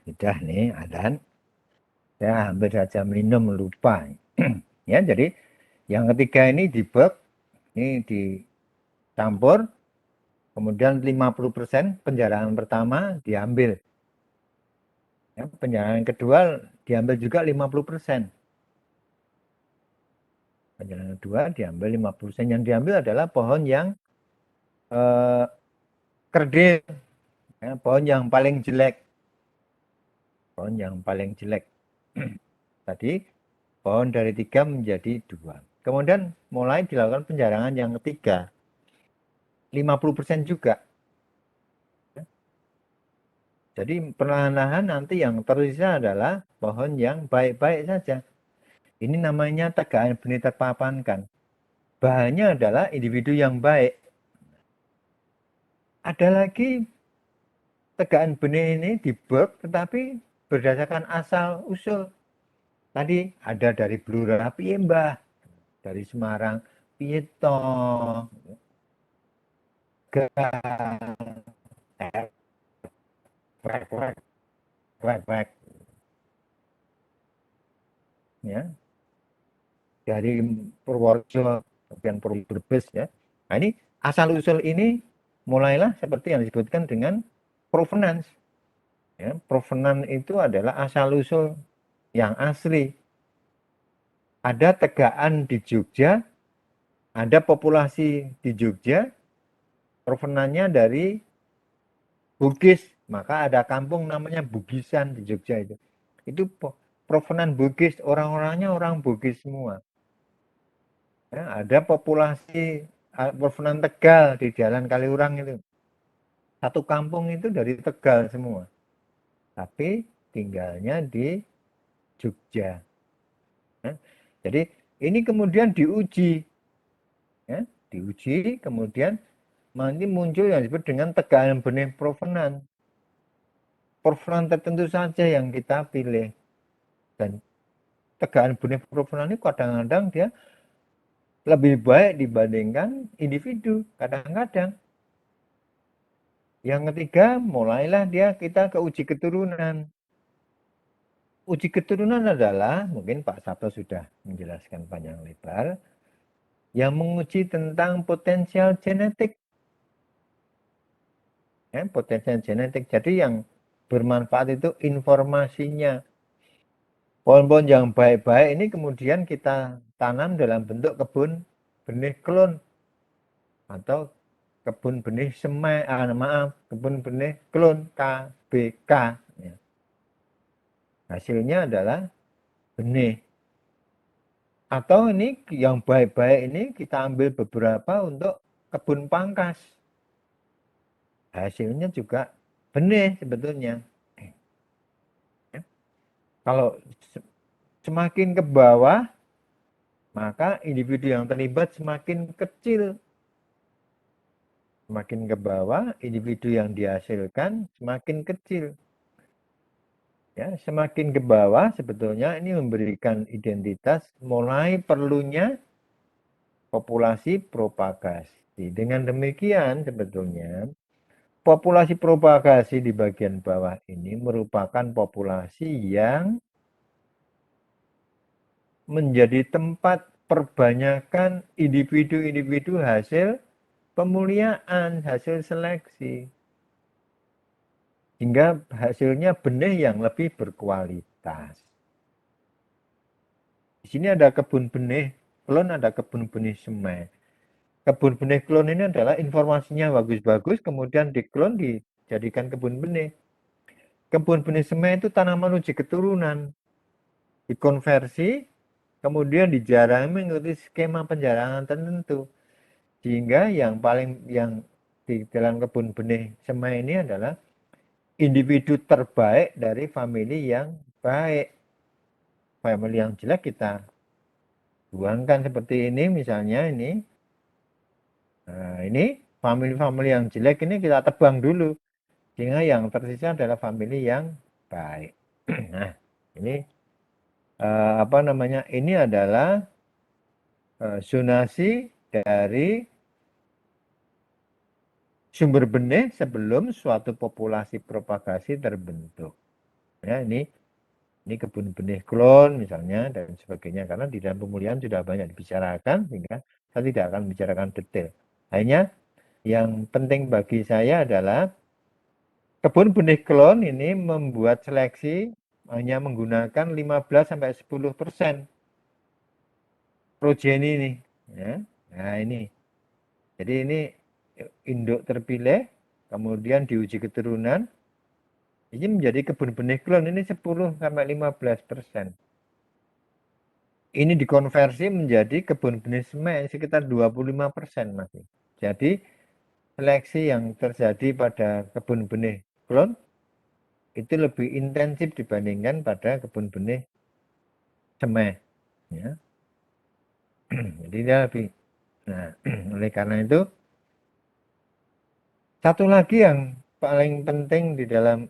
Sudah nih adzan. Ya, hampir saja minum lupa. Ya, jadi yang ketiga ini dibek, ini dicampur, kemudian 50% penjarahan pertama diambil. Ya, penjarahan kedua diambil juga 50%. Penjarahan kedua diambil 50%. Yang diambil adalah pohon yang kerdil, ya, pohon yang paling jelek. Pohon yang paling jelek. Tadi pohon dari 3 menjadi 2. Kemudian mulai dilakukan penjarangan yang ketiga. 50% juga. Jadi perlahan-lahan nanti yang tersisa adalah pohon yang baik-baik saja. Ini namanya tegakan benih terpapankan. Bahannya adalah individu yang baik. Ada lagi tegakan benih ini dibek tetapi berdasarkan asal usul. Tadi ada dari Blora piye Mbah, dari Semarang piye to, ya, dari Purworejo, kemudian Brebes ya. Nah, ini asal usul ini mulailah seperti yang disebutkan dengan provenance. Ya, provenance itu adalah asal usul yang asli. Ada tegaan di Jogja, ada populasi di Jogja, provenannya dari Bugis, maka ada kampung namanya Bugisan di Jogja itu. Itu provenan Bugis, orang-orangnya orang Bugis semua. Ya, ada populasi provenan Tegal di Jalan Kaliurang itu. Satu kampung itu dari Tegal semua. Tapi tinggalnya di Jogja. Ya. Jadi ini kemudian diuji. Ya, diuji kemudian nanti muncul yang disebut dengan tegangan benih provenan. Provenan tertentu saja yang kita pilih. Dan tegangan benih provenan ini kadang-kadang dia lebih baik dibandingkan individu. Kadang-kadang. Yang ketiga, mulailah kita ke uji keturunan. Uji keturunan adalah, mungkin Pak Sabto sudah menjelaskan panjang lebar, yang menguji tentang potensial genetik. Ya, potensial genetik. Jadi yang bermanfaat itu informasinya. Pohon-pohon yang baik-baik ini kemudian kita tanam dalam bentuk kebun benih klon atau kebun benih semai, kebun benih klon KBK. Ya. Hasilnya adalah benih. Atau ini yang baik-baik ini kita ambil beberapa untuk kebun pangkas. Hasilnya juga benih sebetulnya. Kalau semakin ke bawah, maka individu yang terlibat semakin kecil. Semakin ke bawah, individu yang dihasilkan semakin kecil. Ya, semakin ke bawah sebetulnya ini memberikan identitas mulai perlunya populasi propagasi. Dengan demikian sebetulnya populasi propagasi di bagian bawah ini merupakan populasi yang menjadi tempat perbanyakan individu-individu hasil pemuliaan, hasil seleksi. Hingga hasilnya benih yang lebih berkualitas. Di sini ada kebun benih klon, ada kebun benih semai. Kebun benih klon ini adalah informasinya bagus-bagus, kemudian diklon dijadikan kebun benih. Kebun benih semai itu tanaman uji keturunan. Dikonversi, kemudian dijarangi mengikuti skema penjarangan tertentu. Sehingga yang di dalam kebun benih semai ini adalah individu terbaik dari famili yang baik. Famili yang jelek kita buangkan seperti ini misalnya ini. Nah, ini famili-famili yang jelek ini kita tebang dulu. Sehingga yang tersisa adalah famili yang baik. Nah, ini apa namanya? Ini adalah zonasi dari sumber benih sebelum suatu populasi propagasi terbentuk. Ya, ini Ini kebun benih klon misalnya dan sebagainya. Karena di dalam pemulihan sudah banyak dibicarakan, sehingga saya tidak akan bicarakan detail. Hanya yang penting bagi saya adalah kebun benih klon ini membuat seleksi hanya menggunakan 15-10% progeni ini. Ya. Nah ini, jadi ini induk terpilih, kemudian diuji keturunan, ini menjadi kebun benih klon ini 10-15%. Ini dikonversi menjadi kebun benih semen sekitar 25% masih. Jadi seleksi yang terjadi pada kebun benih klon itu lebih intensif dibandingkan pada kebun benih semen. Ya. Jadi dia lebih. Nah, oleh karena itu satu lagi yang paling penting di dalam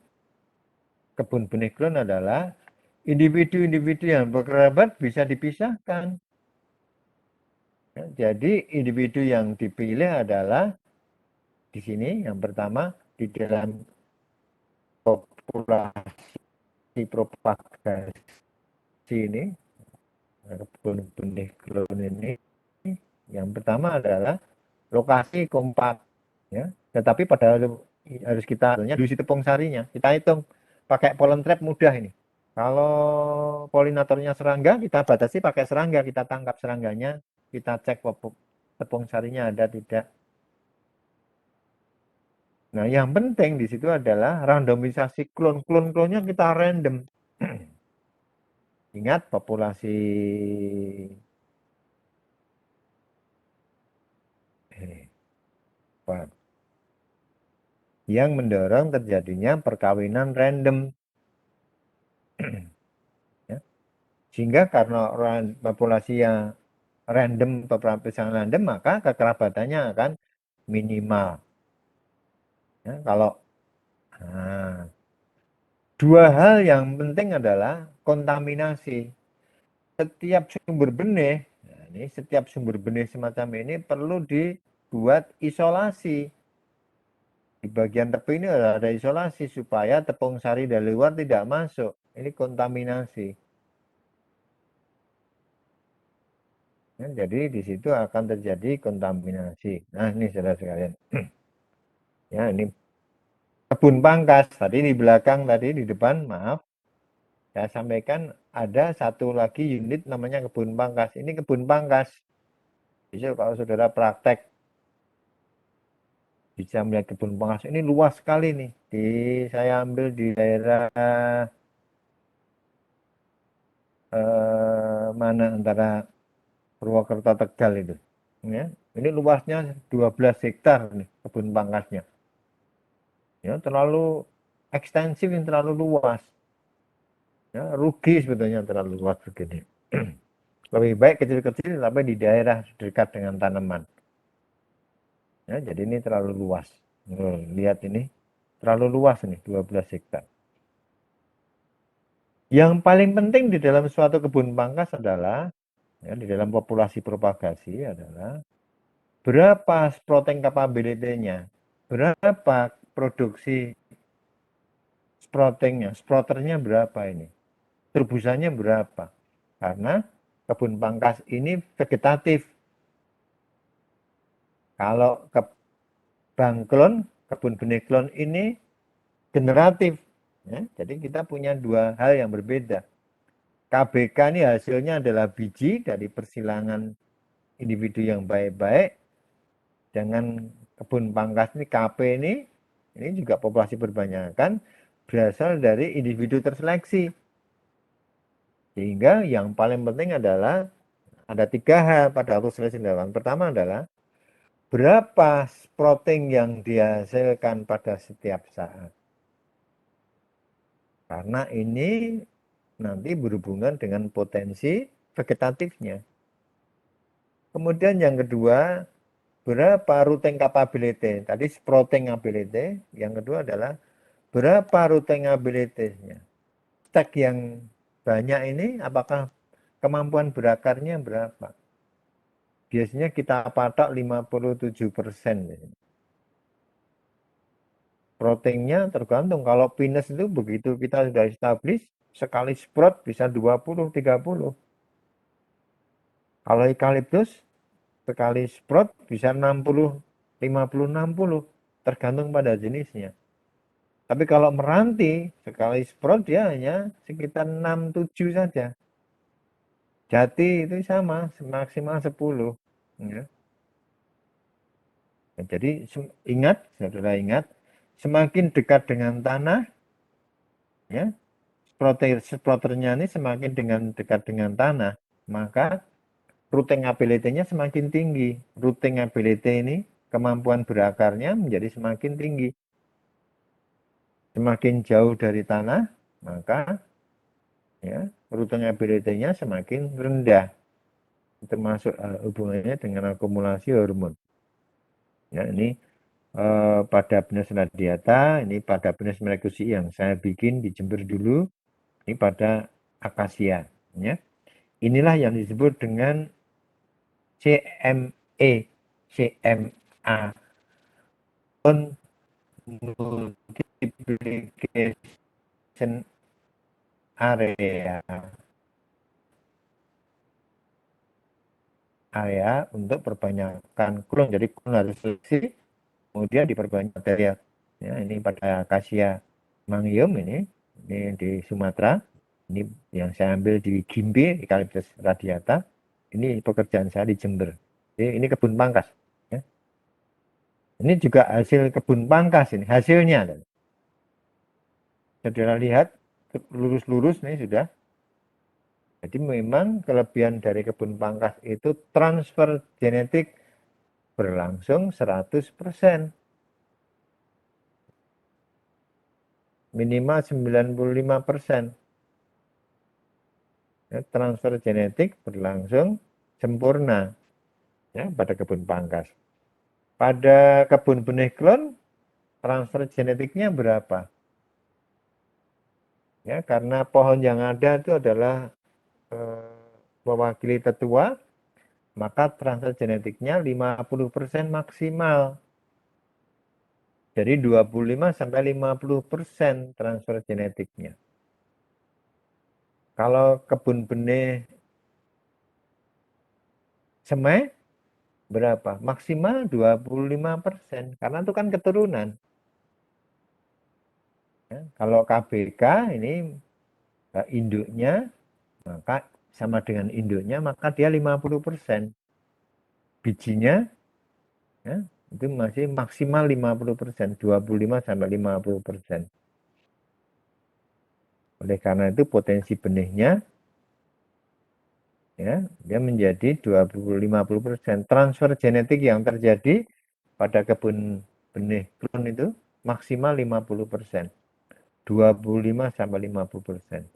kebun benih klon adalah individu-individu yang berkerabat bisa dipisahkan. Ya, jadi individu yang dipilih adalah di sini yang pertama di dalam populasi propagasi ini, kebun benih klon ini, yang pertama adalah lokasi kompak, ya. Tetapi pada harus kita dulu tepung sarinya, kita hitung pakai pollen trap mudah ini. Kalau polinatornya serangga, kita batasi pakai serangga, kita tangkap serangganya, kita cek tepung sarinya ada tidak. Nah, yang penting di situ adalah randomisasi klon-klonnya kita random. Ingat populasi yang mendorong terjadinya perkawinan random. Ya. Sehingga karena populasi yang random, perpisahan random, maka kekerabatannya akan minimal. Ya, kalau dua hal yang penting adalah kontaminasi. Setiap sumber benih semacam ini perlu dibuat isolasi. Di bagian tepi ini ada isolasi supaya tepung sari dari luar tidak masuk. Ini kontaminasi. Ya, jadi di situ akan terjadi kontaminasi. Nah, ini saudara sekalian. Ya, ini kebun pangkas. Tadi di belakang, tadi di depan, maaf. Saya sampaikan ada satu lagi unit namanya kebun pangkas. Ini kebun pangkas. Bisa kalau saudara praktek bisa melihat kebun pangkas. Ini luas sekali nih. Saya ambil di daerah mana antara Purwokerto Tegal itu. Ya, ini luasnya 12 hektar nih kebun pangkasnya. Ya, terlalu ekstensif, yang terlalu luas. Ya, rugi sebetulnya terlalu luas begini. Lebih baik kecil-kecil tapi di daerah dekat dengan tanaman. Ya, jadi ini terlalu luas. Lihat ini terlalu luas nih 12 hektar. Yang paling penting di dalam suatu kebun pangkas adalah ya, di dalam populasi propagasi adalah berapa sprouting capability-nya, berapa produksi sproutingnya, sprouternya berapa ini, terubusannya berapa. Karena kebun pangkas ini vegetatif. Kalau bangklon, kebun benih klon ini generatif. Ya, jadi kita punya dua hal yang berbeda. KBK ini hasilnya adalah biji dari persilangan individu yang baik-baik. Dengan kebun pangkas ini, KP ini juga populasi perbanyakan berasal dari individu terseleksi. Sehingga yang paling penting adalah ada tiga hal pada waktu seleksi dilakukan. Pertama adalah berapa protein yang dihasilkan pada setiap saat. Karena ini nanti berhubungan dengan potensi vegetatifnya. Kemudian yang kedua, berapa routing capability. Tadi sprouting ability. Yang kedua adalah berapa routing ability-nya. Stek yang banyak ini apakah kemampuan berakarnya berapa. Biasanya kita patok 57%. Proteinnya tergantung. Kalau pinus itu begitu kita sudah establish, sekali sprout bisa 20, 30. Kalau eukaliptus sekali sprout bisa 60, 50, 60, tergantung pada jenisnya. Tapi kalau meranti sekali sprout dia hanya sekitar 6, 7 saja. Jati itu sama, maksimal 10. Ya. Jadi ingat, saudara ingat, semakin dekat dengan tanah, ya, sprouternya ini semakin dekat dengan tanah, maka rooting ability-nya semakin tinggi. Rooting ability ini, kemampuan berakarnya menjadi semakin tinggi. Semakin jauh dari tanah, maka ya, rooting ability-nya semakin rendah. Termasuk hubungannya dengan akumulasi hormon. Ya, ini pada Pinus radiata, ini pada Pinus mercury yang saya bikin di Jember dulu, ini pada akasia. Ya. Inilah yang disebut dengan CME, CMA, multiplication area untuk perbanyakan klon. Jadi klon harus seleksi, kemudian diperbanyak material. Ya, ini pada akasia mangium ini di Sumatera. Ini yang saya ambil di Gimbe, Eucalyptus radiata. Ini pekerjaan saya di Jember. Jadi ini kebun pangkas. Ya. Ini juga hasil kebun pangkas ini, hasilnya. Saudara lihat lurus-lurus nih sudah. Jadi memang kelebihan dari kebun pangkas itu transfer genetik berlangsung 100%. Minimal 95%. Ya, transfer genetik berlangsung sempurna ya, pada kebun pangkas. Pada kebun benih klon, transfer genetiknya berapa? Ya, karena pohon yang ada itu adalah mewakili tetua, maka transfer genetiknya 50% maksimal. Jadi 25-50% transfer genetiknya. Kalau kebun benih semai berapa? Maksimal 25%, karena itu kan keturunan. Ya, kalau KBK ini induknya, maka sama dengan induknya, maka dia 50%. Bijinya ya, itu masih maksimal 50%, 25-50%. Oleh karena itu potensi benihnya ya, dia menjadi 20-50%. Transfer genetik yang terjadi pada kebun benih klon itu maksimal 50%. 25-50%.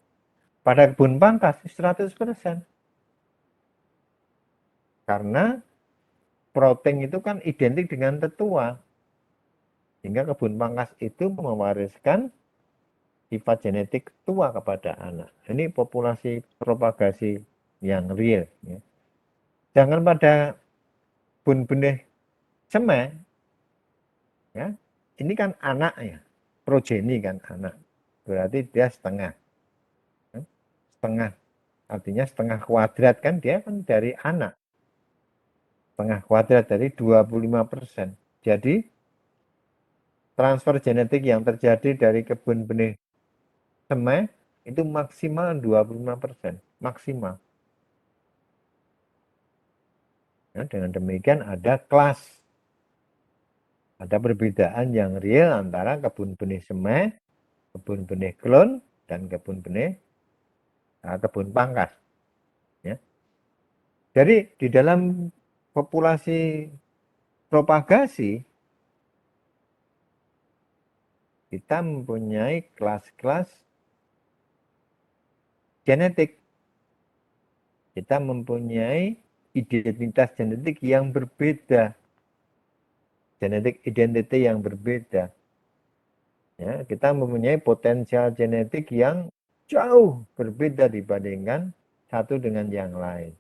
Pada kebun pangkas 100%. Karena protein itu kan identik dengan tetua. Sehingga kebun pangkas itu mewariskan sifat genetik tua kepada anak. Ini populasi propagasi yang real. Ya. Jangan pada kebun benih semai, ya, ini kan anak ya, progeni kan anak. Berarti dia setengah. Ya. Setengah, artinya setengah kuadrat kan dia kan dari anak. Setengah kuadrat dari 25%. Jadi transfer genetik yang terjadi dari kebun benih semai itu maksimal 25%, maksimal. Ya, dengan demikian ada kelas, ada perbedaan yang real antara kebun benih semai, kebun benih klon, dan kebun benih kebun pangkas. Ya. Jadi di dalam populasi propagasi kita mempunyai kelas-kelas genetik. Kita mempunyai identitas genetik yang berbeda. Genetik identity yang berbeda. Ya, kita mempunyai potensial genetik yang jauh berbeda dibandingkan satu dengan yang lain.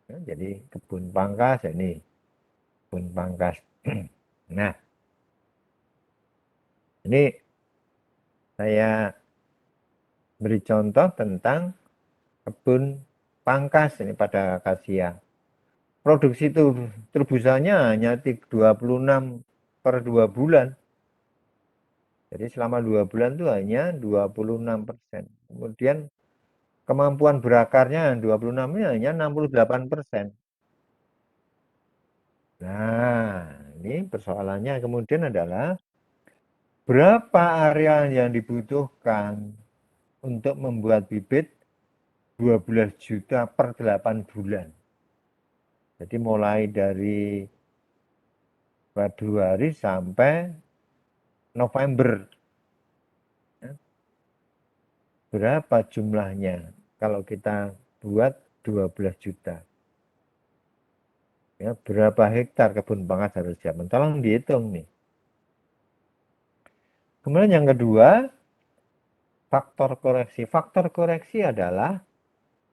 Ya, jadi kebun pangkas ini, kebun pangkas. Nah, ini saya beri contoh tentang kebun pangkas ini pada akasia. Produksi tebusannya hanya 26 per 2 bulan. Jadi selama 2 bulan itu hanya 26%. Kemudian kemampuan berakarnya 26-nya hanya 68%. Nah, ini persoalannya kemudian adalah berapa area yang dibutuhkan untuk membuat bibit 12 juta per 8 bulan. Jadi mulai dari Februari sampai November. Berapa jumlahnya kalau kita buat 12 juta? Ya, berapa hektar kebun pangkas harus diaman? Tolong dihitung nih. Kemudian yang kedua, faktor koreksi. Faktor koreksi adalah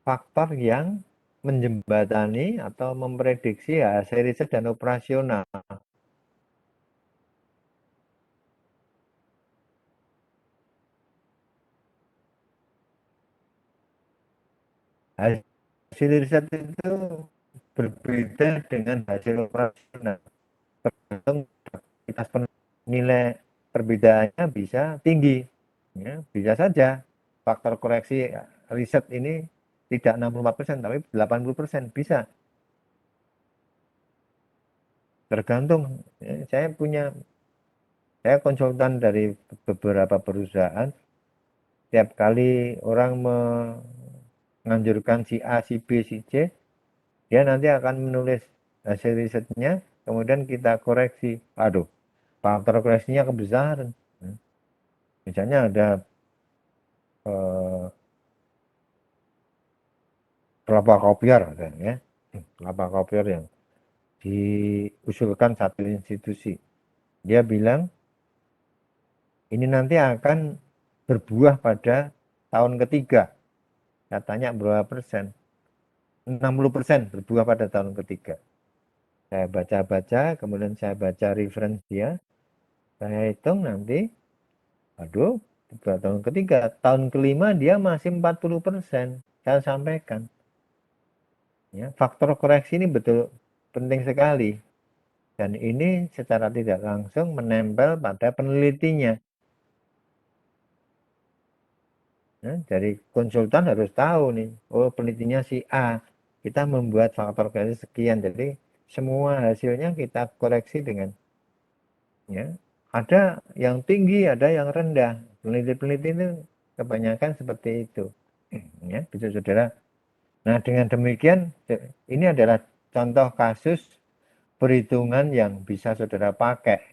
faktor yang menjembatani atau memprediksi hasil riset dan operasional. Hasil riset itu berbeda dengan hasil operasional. Tergantung nilai perbedaannya bisa tinggi. Ya, bisa saja faktor koreksi riset ini tidak 64% tapi 80% bisa. Tergantung. Ya, saya konsultan dari beberapa perusahaan. Tiap kali orang menganjurkan si A, si B, si C, dia nanti akan menulis hasil risetnya, kemudian kita koreksi. Aduh, faktor koreksinya kebesaran. Misalnya ada kelapa kopior, ya, kelapa kopior yang diusulkan satu institusi. Dia bilang ini nanti akan berbuah pada tahun ketiga. Saya tanya berapa persen? 60% berbuah pada tahun ketiga. Saya baca-baca, kemudian saya baca reference dia. Saya hitung nanti, aduh, tahun ketiga. Tahun kelima dia masih 40%. Saya sampaikan. Ya, faktor koreksi ini betul penting sekali. Dan ini secara tidak langsung menempel pada penelitinya. Ya, dari konsultan harus tahu nih, oh penelitinya si A, kita membuat faktor koreksi sekian. Jadi semua hasilnya kita koreksi dengan, ya, ada yang tinggi, ada yang rendah. Peneliti-peneliti itu kebanyakan seperti itu. Ya, bisa saudara. Nah, dengan demikian, ini adalah contoh kasus perhitungan yang bisa saudara pakai.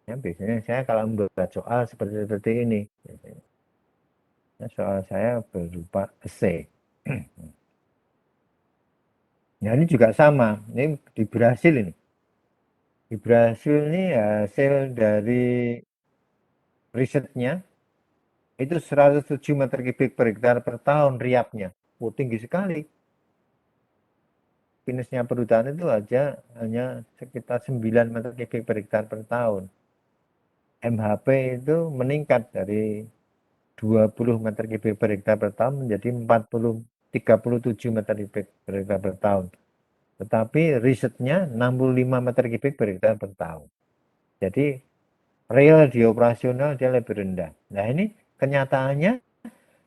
Ya, biasanya saya kalau membuat soal seperti ini, ya, soal saya berupa essay. Ya, ini juga sama. Ini di Brasil ini. Di Brasil ini hasil dari risetnya itu 107 meter kubik per hektar per tahun riapnya. Oh, tinggi sekali. Finishnya perhutanan itu aja hanya sekitar 9 meter kubik per hektar per tahun. MHP itu meningkat dari 20 meter kubik per hektar per tahun menjadi 37 meter kubik per hektar per tahun. Tetapi risetnya 65 meter kubik per hektar per tahun. Jadi real di operasional dia lebih rendah. Nah, ini kenyataannya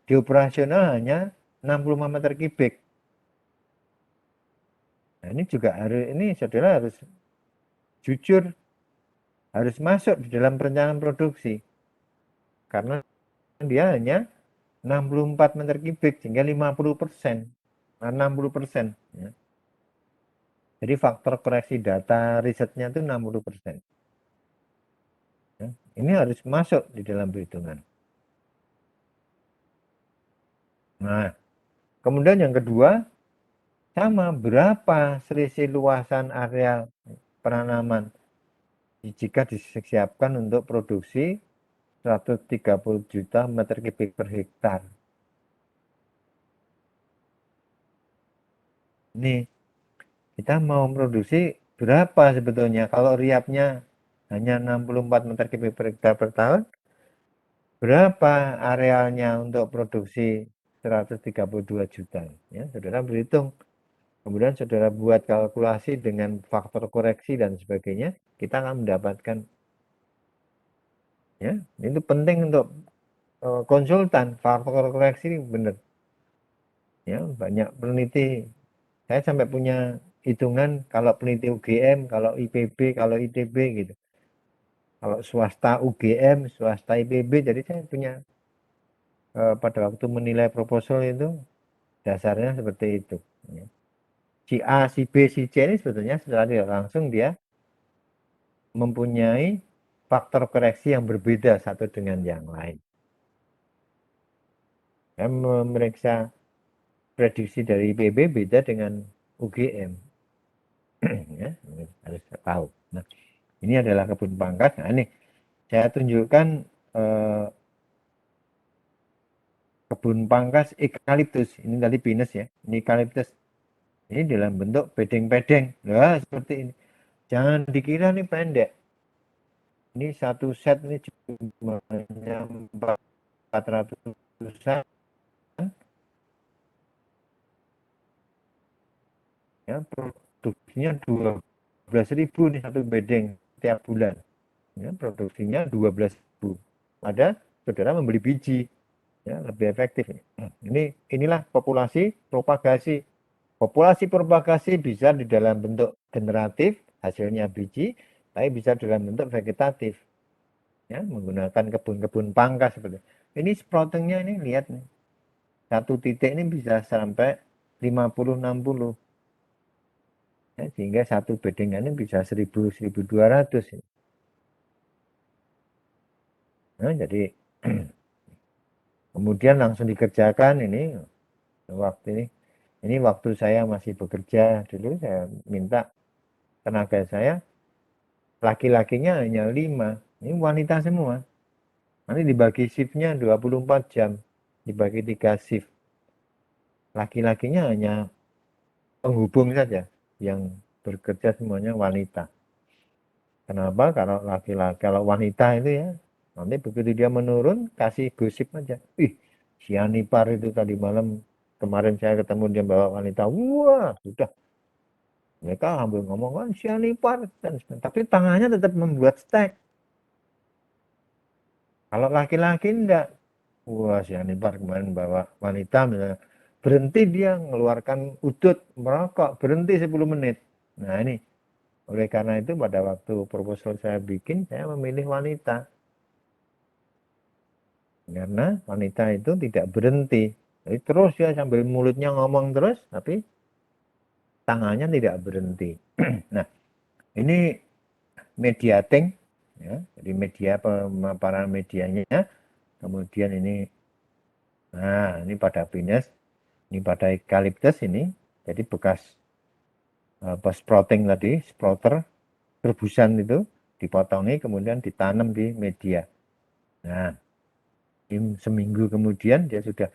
di operasional hanya 65 meter kubik. Nah, ini juga ini saudara harus jujur, harus masuk di dalam perencanaan produksi. Karena dia hanya 64 meter kubik sehingga 50%. 60%. Ya. Jadi faktor koreksi data risetnya itu 60%. Ya. Ini harus masuk di dalam perhitungan. Nah, kemudian yang kedua, sama berapa selisih luasan area penanaman jika disiapkan untuk produksi 130 juta meter kubik per hektar. Ini kita mau produksi berapa sebetulnya? Kalau riapnya hanya 64 meter kubik per hektar per tahun, Berapa arealnya untuk produksi 132 juta? Ya, saudara berhitung. Kemudian saudara buat kalkulasi dengan faktor koreksi dan sebagainya, kita akan mendapatkan, ya, itu penting untuk konsultan. Faktor koreksi ini benar. Ya, banyak peneliti. Saya sampai punya hitungan kalau peneliti UGM, kalau IPB, kalau ITB gitu. Kalau swasta UGM, swasta IPB, jadi saya punya pada waktu menilai proposal itu dasarnya seperti itu. Ya. Si A, si B, si C ini sebetulnya secara tidak langsung dia mempunyai faktor koreksi yang berbeda satu dengan yang lain. Saya memeriksa prediksi dari IPB beda dengan UGM. Ya, harus tahu. Nah, ini adalah kebun pangkas. Nah, ini saya tunjukkan kebun pangkas eukaliptus. Ini tadi pinus ya. Ini eukaliptus. Ini dalam bentuk bedeng-bedeng. Nah, seperti ini. Jangan dikira ini pendek. Ini satu set ini jumlahnya 400-an. Ya, produksinya 12.000 nih satu bedeng tiap bulan. Ya, produksinya 12.000. Ada saudara membeli biji, ya, lebih efektif. Inilah populasi propagasi. Populasi propagasi bisa di dalam bentuk generatif, hasilnya biji, tapi bisa dalam bentuk vegetatif. Ya, menggunakan kebun-kebun pangkas seperti ini. Sproutingnya ini lihat nih. Satu titik ini bisa sampai 50-60. Ya, sehingga satu bedengan ini bisa 1.000-1.200. Nah, jadi kemudian langsung dikerjakan ini waktu ini. Ini waktu saya masih bekerja dulu, saya minta tenaga saya, laki-lakinya hanya 5. Ini wanita semua. Nanti dibagi shiftnya 24 jam, dibagi 3 shift. Laki-lakinya hanya penghubung saja, yang bekerja semuanya wanita. Kenapa? Kalau laki-laki, kalau wanita itu ya, nanti begitu dia menurun, kasih gosip aja. Ih, si Anipar itu tadi malam, kemarin saya ketemu dia bawa wanita. Wah, sudah. Mereka ambil ngomong, kan si Anipar. Tapi tangannya tetap membuat stek. Kalau laki-laki enggak. Wah, si Anipar kemarin bawa wanita misalnya. Berhenti dia mengeluarkan udut, merokok. Berhenti 10 menit. Nah ini, oleh karena itu pada waktu proposal saya bikin, saya memilih wanita. Karena wanita itu tidak berhenti. Jadi terus ya sambil mulutnya ngomong terus, tapi tangannya tidak berhenti. Nah, ini mediating, ya, jadi media pemaparan medianya. Kemudian ini pada pinus, ini pada eukaliptus ini, jadi bekas sprouting tadi, sprouter, rebusan itu dipotongi kemudian ditanam di media. Nah, seminggu kemudian dia sudah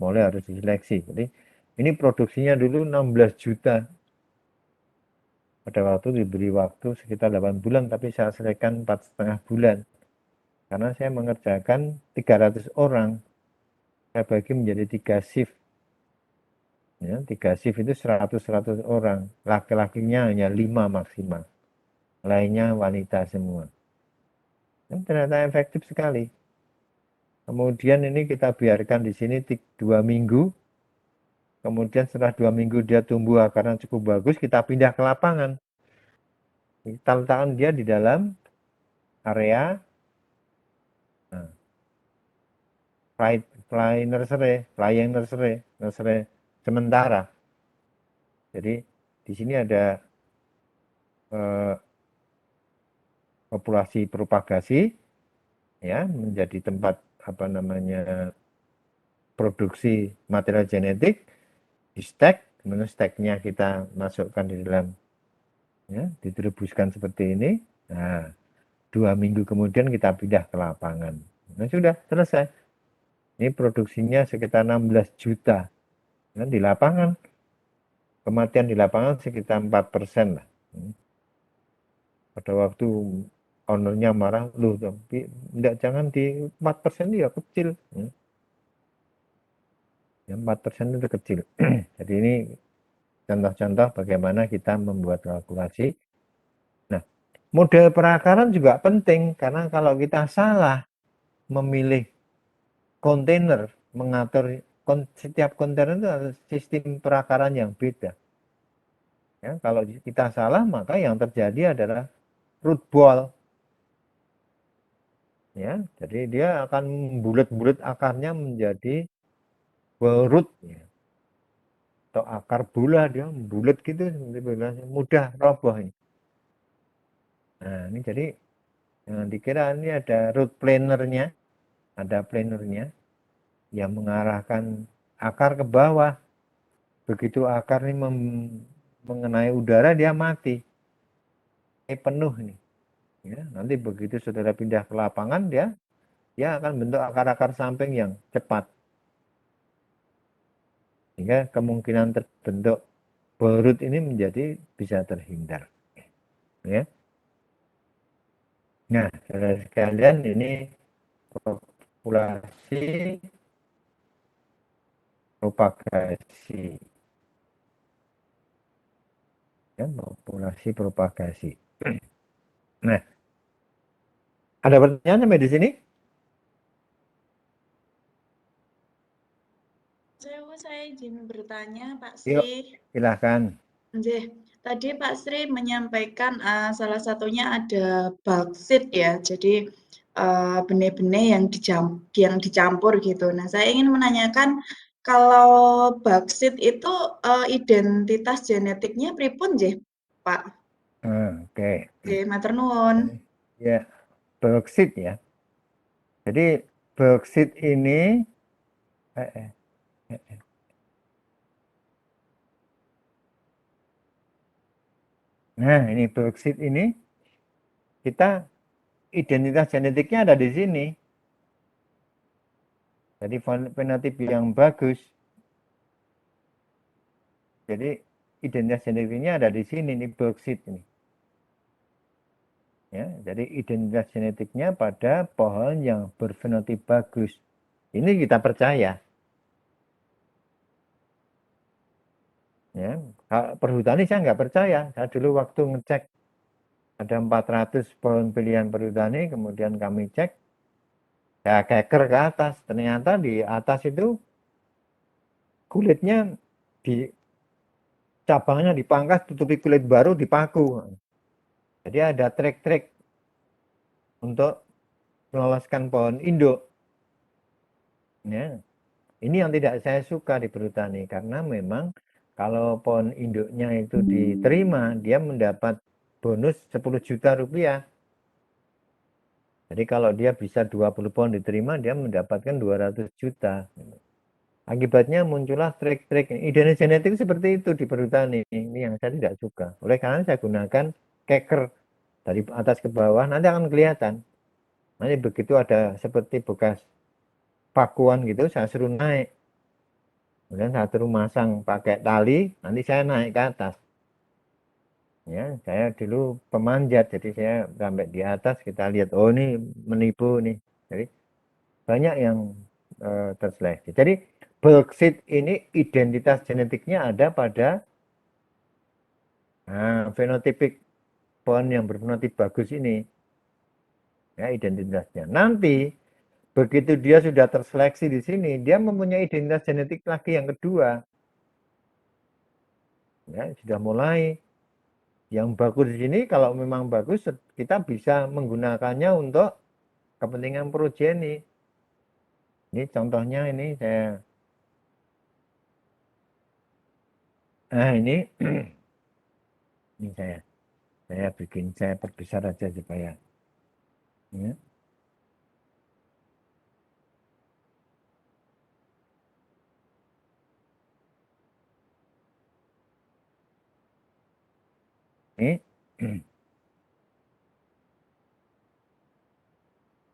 mulai harus diseleksi. Jadi ini produksinya dulu 16 juta. Pada waktu diberi waktu sekitar 8 bulan, tapi saya selesaikan 4,5 bulan. Karena saya mengerjakan 300 orang. Saya bagi menjadi 3 shift. Ya, 3 shift itu 100-100 orang. Laki-lakinya hanya 5 maksimal. Lainnya wanita semua. Dan ternyata efektif sekali. Kemudian ini kita biarkan di sini 2 minggu. Kemudian setelah 2 minggu dia tumbuh akarnya cukup bagus, kita pindah ke lapangan. Kita letakkan dia di dalam area flying nursery sementara. Jadi di sini ada populasi propagasi, ya, menjadi tempat produksi material genetik, di stek, kemudian steknya kita masukkan di dalam, ya, didistribusikan seperti ini. Nah, 2 minggu kemudian kita pindah ke lapangan. Nah, sudah selesai. Ini produksinya sekitar 16 juta. Nah, di lapangan, kematian di lapangan sekitar 4% lah. Pada waktu ownernya marah, loh tapi enggak, jangan di 4% ya kecil. Ya, 4% itu kecil. Jadi ini contoh-contoh bagaimana kita membuat kalkulasi. Nah, model perakaran juga penting karena kalau kita salah memilih kontainer, mengatur setiap kontainer itu ada sistem perakaran yang beda. Ya, kalau kita salah maka yang terjadi adalah root ball. Ya, jadi dia akan bulat-bulat akarnya menjadi ball root ya. Atau akar bola, dia bulat gitu, mudah roboh ini. Nah, ini jadi jangan dikira ini ada root planernya, ada planernya yang mengarahkan akar ke bawah. Begitu akar ini mengenai udara dia mati. Penuh nih. Ya, nanti begitu saudara pindah ke lapangan dia akan bentuk akar-akar samping yang cepat. Sehingga kemungkinan terbentuk borut ini menjadi bisa terhindar. Ya. Nah, saudara sekalian, ini populasi propagasi. Ya, populasi propagasi. Nah, ada pertanyaan sampai di sini? Saya izin bertanya, Pak Yuk, Sri. silahkan. Tadi Pak Sri menyampaikan salah satunya ada bauxit ya, jadi benih-benih yang dicampur gitu. Nah, saya ingin menanyakan kalau bauxit itu identitas genetiknya pripun nggih, Pak? Oke. Nggih, matur nuwun. Ya, bauxit ya. Jadi bauxit ini nah, ini bauxit ini kita identitas genetiknya ada di sini. Jadi fenotip yang bagus. Jadi identitas genetiknya ada di sini, nih bauxit ini. Ya, jadi identitas genetiknya pada pohon yang berfenotip bagus. Ini kita percaya. Ya, perhutani saya nggak percaya. Saya dulu waktu ngecek ada 400 pohon pilihan perhutani, kemudian kami cek, saya keker ke atas. Ternyata di atas itu kulitnya di cabangnya dipangkas, tutupi kulit baru, dipaku. Jadi ada trik-trik untuk meloloskan pohon induk. Ya, ini yang tidak saya suka di perhutani karena memang kalau pohon induknya itu diterima, dia mendapat bonus 10 juta rupiah. Jadi kalau dia bisa 20 pohon diterima, dia mendapatkan 200 juta. Akibatnya muncullah trik-trik. Identitas genetik seperti itu di perhutani. Ini yang saya tidak suka. Oleh karena saya gunakan keker dari atas ke bawah, nanti akan kelihatan. Nanti begitu ada seperti bekas pakuan gitu, saya suruh naik. Kemudian saya suruh masang pakai tali, nanti saya naik ke atas. Ya, saya dulu pemanjat, jadi saya sampai di atas kita lihat, oh ini menipu nih. Jadi banyak yang terseleksi. Jadi bauxit ini identitas genetiknya ada pada fenotipik pohon yang berfenotip bagus ini. Ya, identitasnya. Nanti begitu dia sudah terseleksi di sini, dia mempunyai identitas genetik lagi yang kedua. Ya, sudah mulai yang bagus di sini, kalau memang bagus kita bisa menggunakannya untuk kepentingan progeni. Ini contohnya ini saya ini ini saya bikin, saya perbesar aja supaya ya.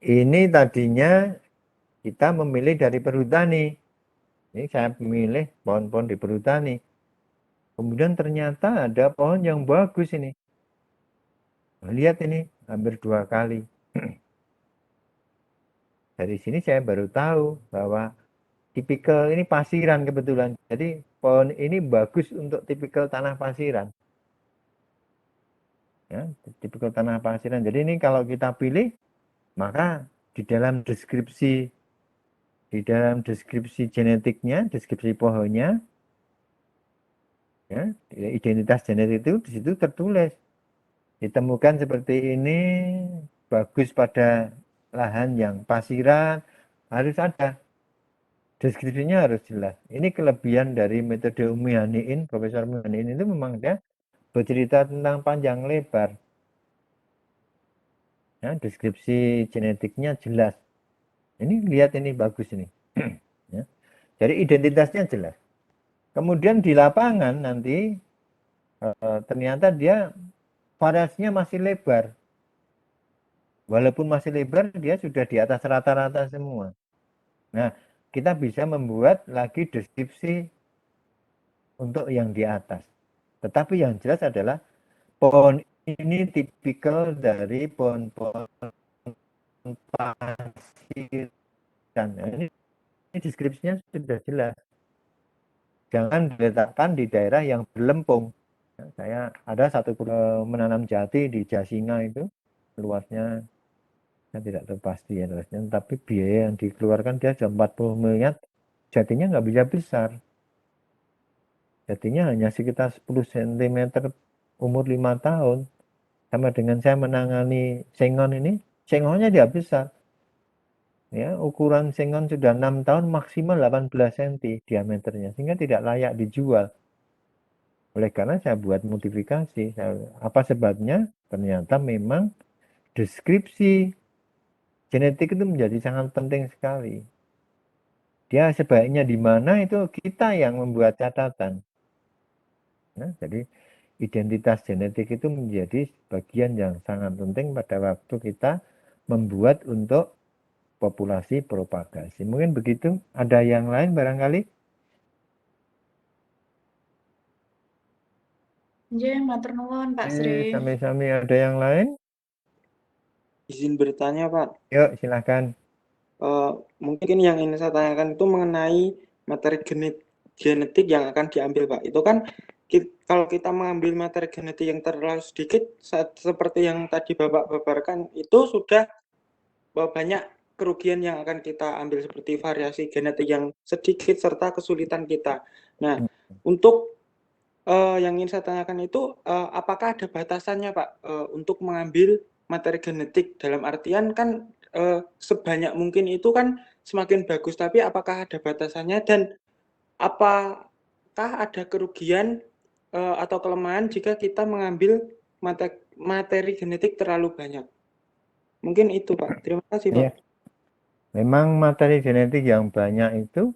Ini tadinya kita memilih dari perhutani. Ini saya memilih pohon-pohon di perhutani. Kemudian ternyata ada pohon yang bagus ini. Nah, lihat ini, hampir 2 kali. Dari sini saya baru tahu bahwa tipikal ini pasiran kebetulan. Jadi pohon ini bagus untuk tipikal tanah pasiran. Ya, tipikal tanah pasiran. Jadi ini kalau kita pilih, maka di dalam deskripsi genetiknya, deskripsi pohonnya, ya, identitas genetik itu di situ tertulis. Ditemukan seperti ini, bagus pada lahan yang pasiran, harus ada. Deskripsinya harus jelas. Ini kelebihan dari metode Umi Haniin, Profesor Umi Haniin itu memang dia bercerita tentang panjang lebar. Ya, deskripsi genetiknya jelas. Ini lihat ini bagus ini. Ya. Jadi identitasnya jelas. Kemudian di lapangan nanti ternyata dia variasinya masih lebar. Walaupun masih lebar, dia sudah di atas rata-rata semua. Nah, kita bisa membuat lagi deskripsi untuk yang di atas. Tetapi yang jelas adalah pohon ini tipikal dari pohon-pohon pasiran. Ini deskripsinya sudah jelas. Jangan diletakkan di daerah yang berlempung. Saya ada satu menanam jati di Jasinga itu, luasnya saya tidak tahu pasti ya luasnya, tapi biaya yang dikeluarkan dia sudah 40 miliar, jatinya nggak bisa besar. Jatinya hanya sekitar 10 cm umur 5 tahun. Sama dengan saya menangani sengon ini, sengonnya dia besar. Ya, ukuran sengon sudah 6 tahun maksimal 18 cm diameternya, sehingga tidak layak dijual. Oleh karena saya buat modifikasi. Apa sebabnya? Ternyata memang deskripsi genetik itu menjadi sangat penting sekali. Dia sebaiknya di mana itu kita yang membuat catatan. Nah, jadi identitas genetik itu menjadi bagian yang sangat penting pada waktu kita membuat untuk populasi propagasi. Mungkin begitu. Ada yang lain barangkali? Nggih, matur nuwun Pak Sri. Sami-sami ada yang lain? Izin bertanya, Pak. Yuk, silakan. Mungkin yang ingin saya tanyakan itu mengenai materi genetik yang akan diambil, Pak. Itu kan kalau kita mengambil materi genetik yang terlalu sedikit, seperti yang tadi Bapak paparkan, itu sudah banyak kerugian yang akan kita ambil seperti variasi genetik yang sedikit serta kesulitan kita. Nah, untuk yang ingin saya tanyakan itu apakah ada batasannya, Pak, untuk mengambil materi genetik, dalam artian kan sebanyak mungkin itu kan semakin bagus, tapi apakah ada batasannya dan apakah ada kerugian atau kelemahan jika kita mengambil materi genetik terlalu banyak? Mungkin itu, Pak. Terima kasih, Pak. Ya. Memang materi genetik yang banyak itu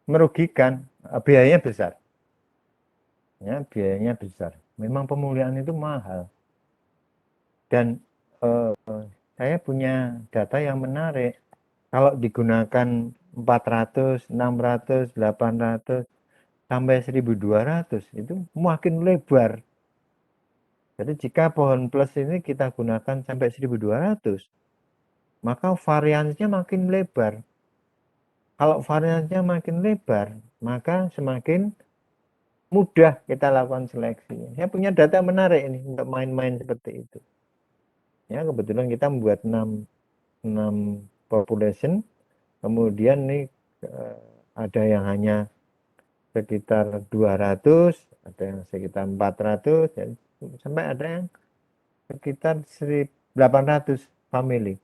merugikan, biayanya besar. Ya, biayanya besar. Memang pemulihan itu mahal. Dan saya punya data yang menarik. Kalau digunakan 400, 600, 800, sampai 1200 itu makin lebar. Jadi jika pohon plus ini kita gunakan sampai 1200, maka variansinya makin lebar. Kalau variansinya makin lebar, maka semakin mudah kita lakukan seleksi. Saya punya data menarik ini untuk main-main seperti itu. Ya, kebetulan kita membuat 6 population, kemudian nih ada yang hanya sekitar 200, ada yang sekitar 400, sampai ada yang sekitar 1800 family.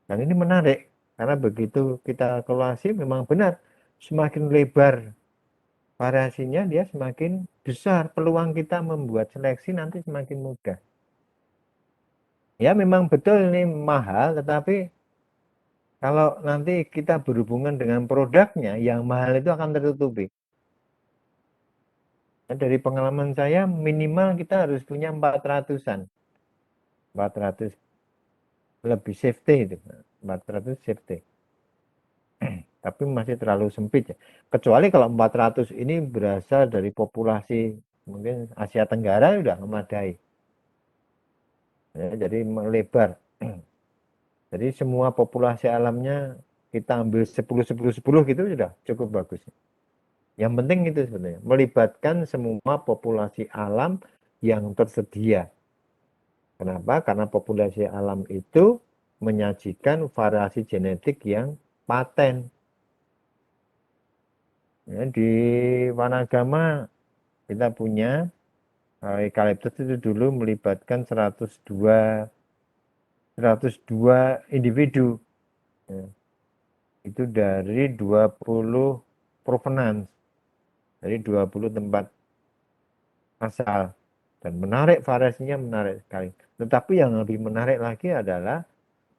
Dan ini menarik, karena begitu kita kalkulasi memang benar, semakin lebar variasinya dia semakin besar peluang kita membuat seleksi nanti semakin mudah. Ya memang betul ini mahal, tetapi kalau nanti kita berhubungan dengan produknya, yang mahal itu akan tertutupi. Nah, dari pengalaman saya minimal kita harus punya 400-an. 400 lebih safety itu. 400 safety. Tapi masih terlalu sempit ya. Kecuali kalau 400 ini berasal dari populasi mungkin Asia Tenggara sudah memadai. Ya, jadi melebar. Jadi semua populasi alamnya kita ambil 10 gitu sudah cukup bagus. Yang penting itu sebenarnya melibatkan semua populasi alam yang tersedia. Kenapa? Karena populasi alam itu menyajikan variasi genetik yang paten. Ya, di Wanagama kita punya eukaliptus itu dulu melibatkan 102 individu. Ya, itu dari 20 provenance, dari 20 tempat asal. Dan menarik, variasinya menarik sekali. Tetapi yang lebih menarik lagi adalah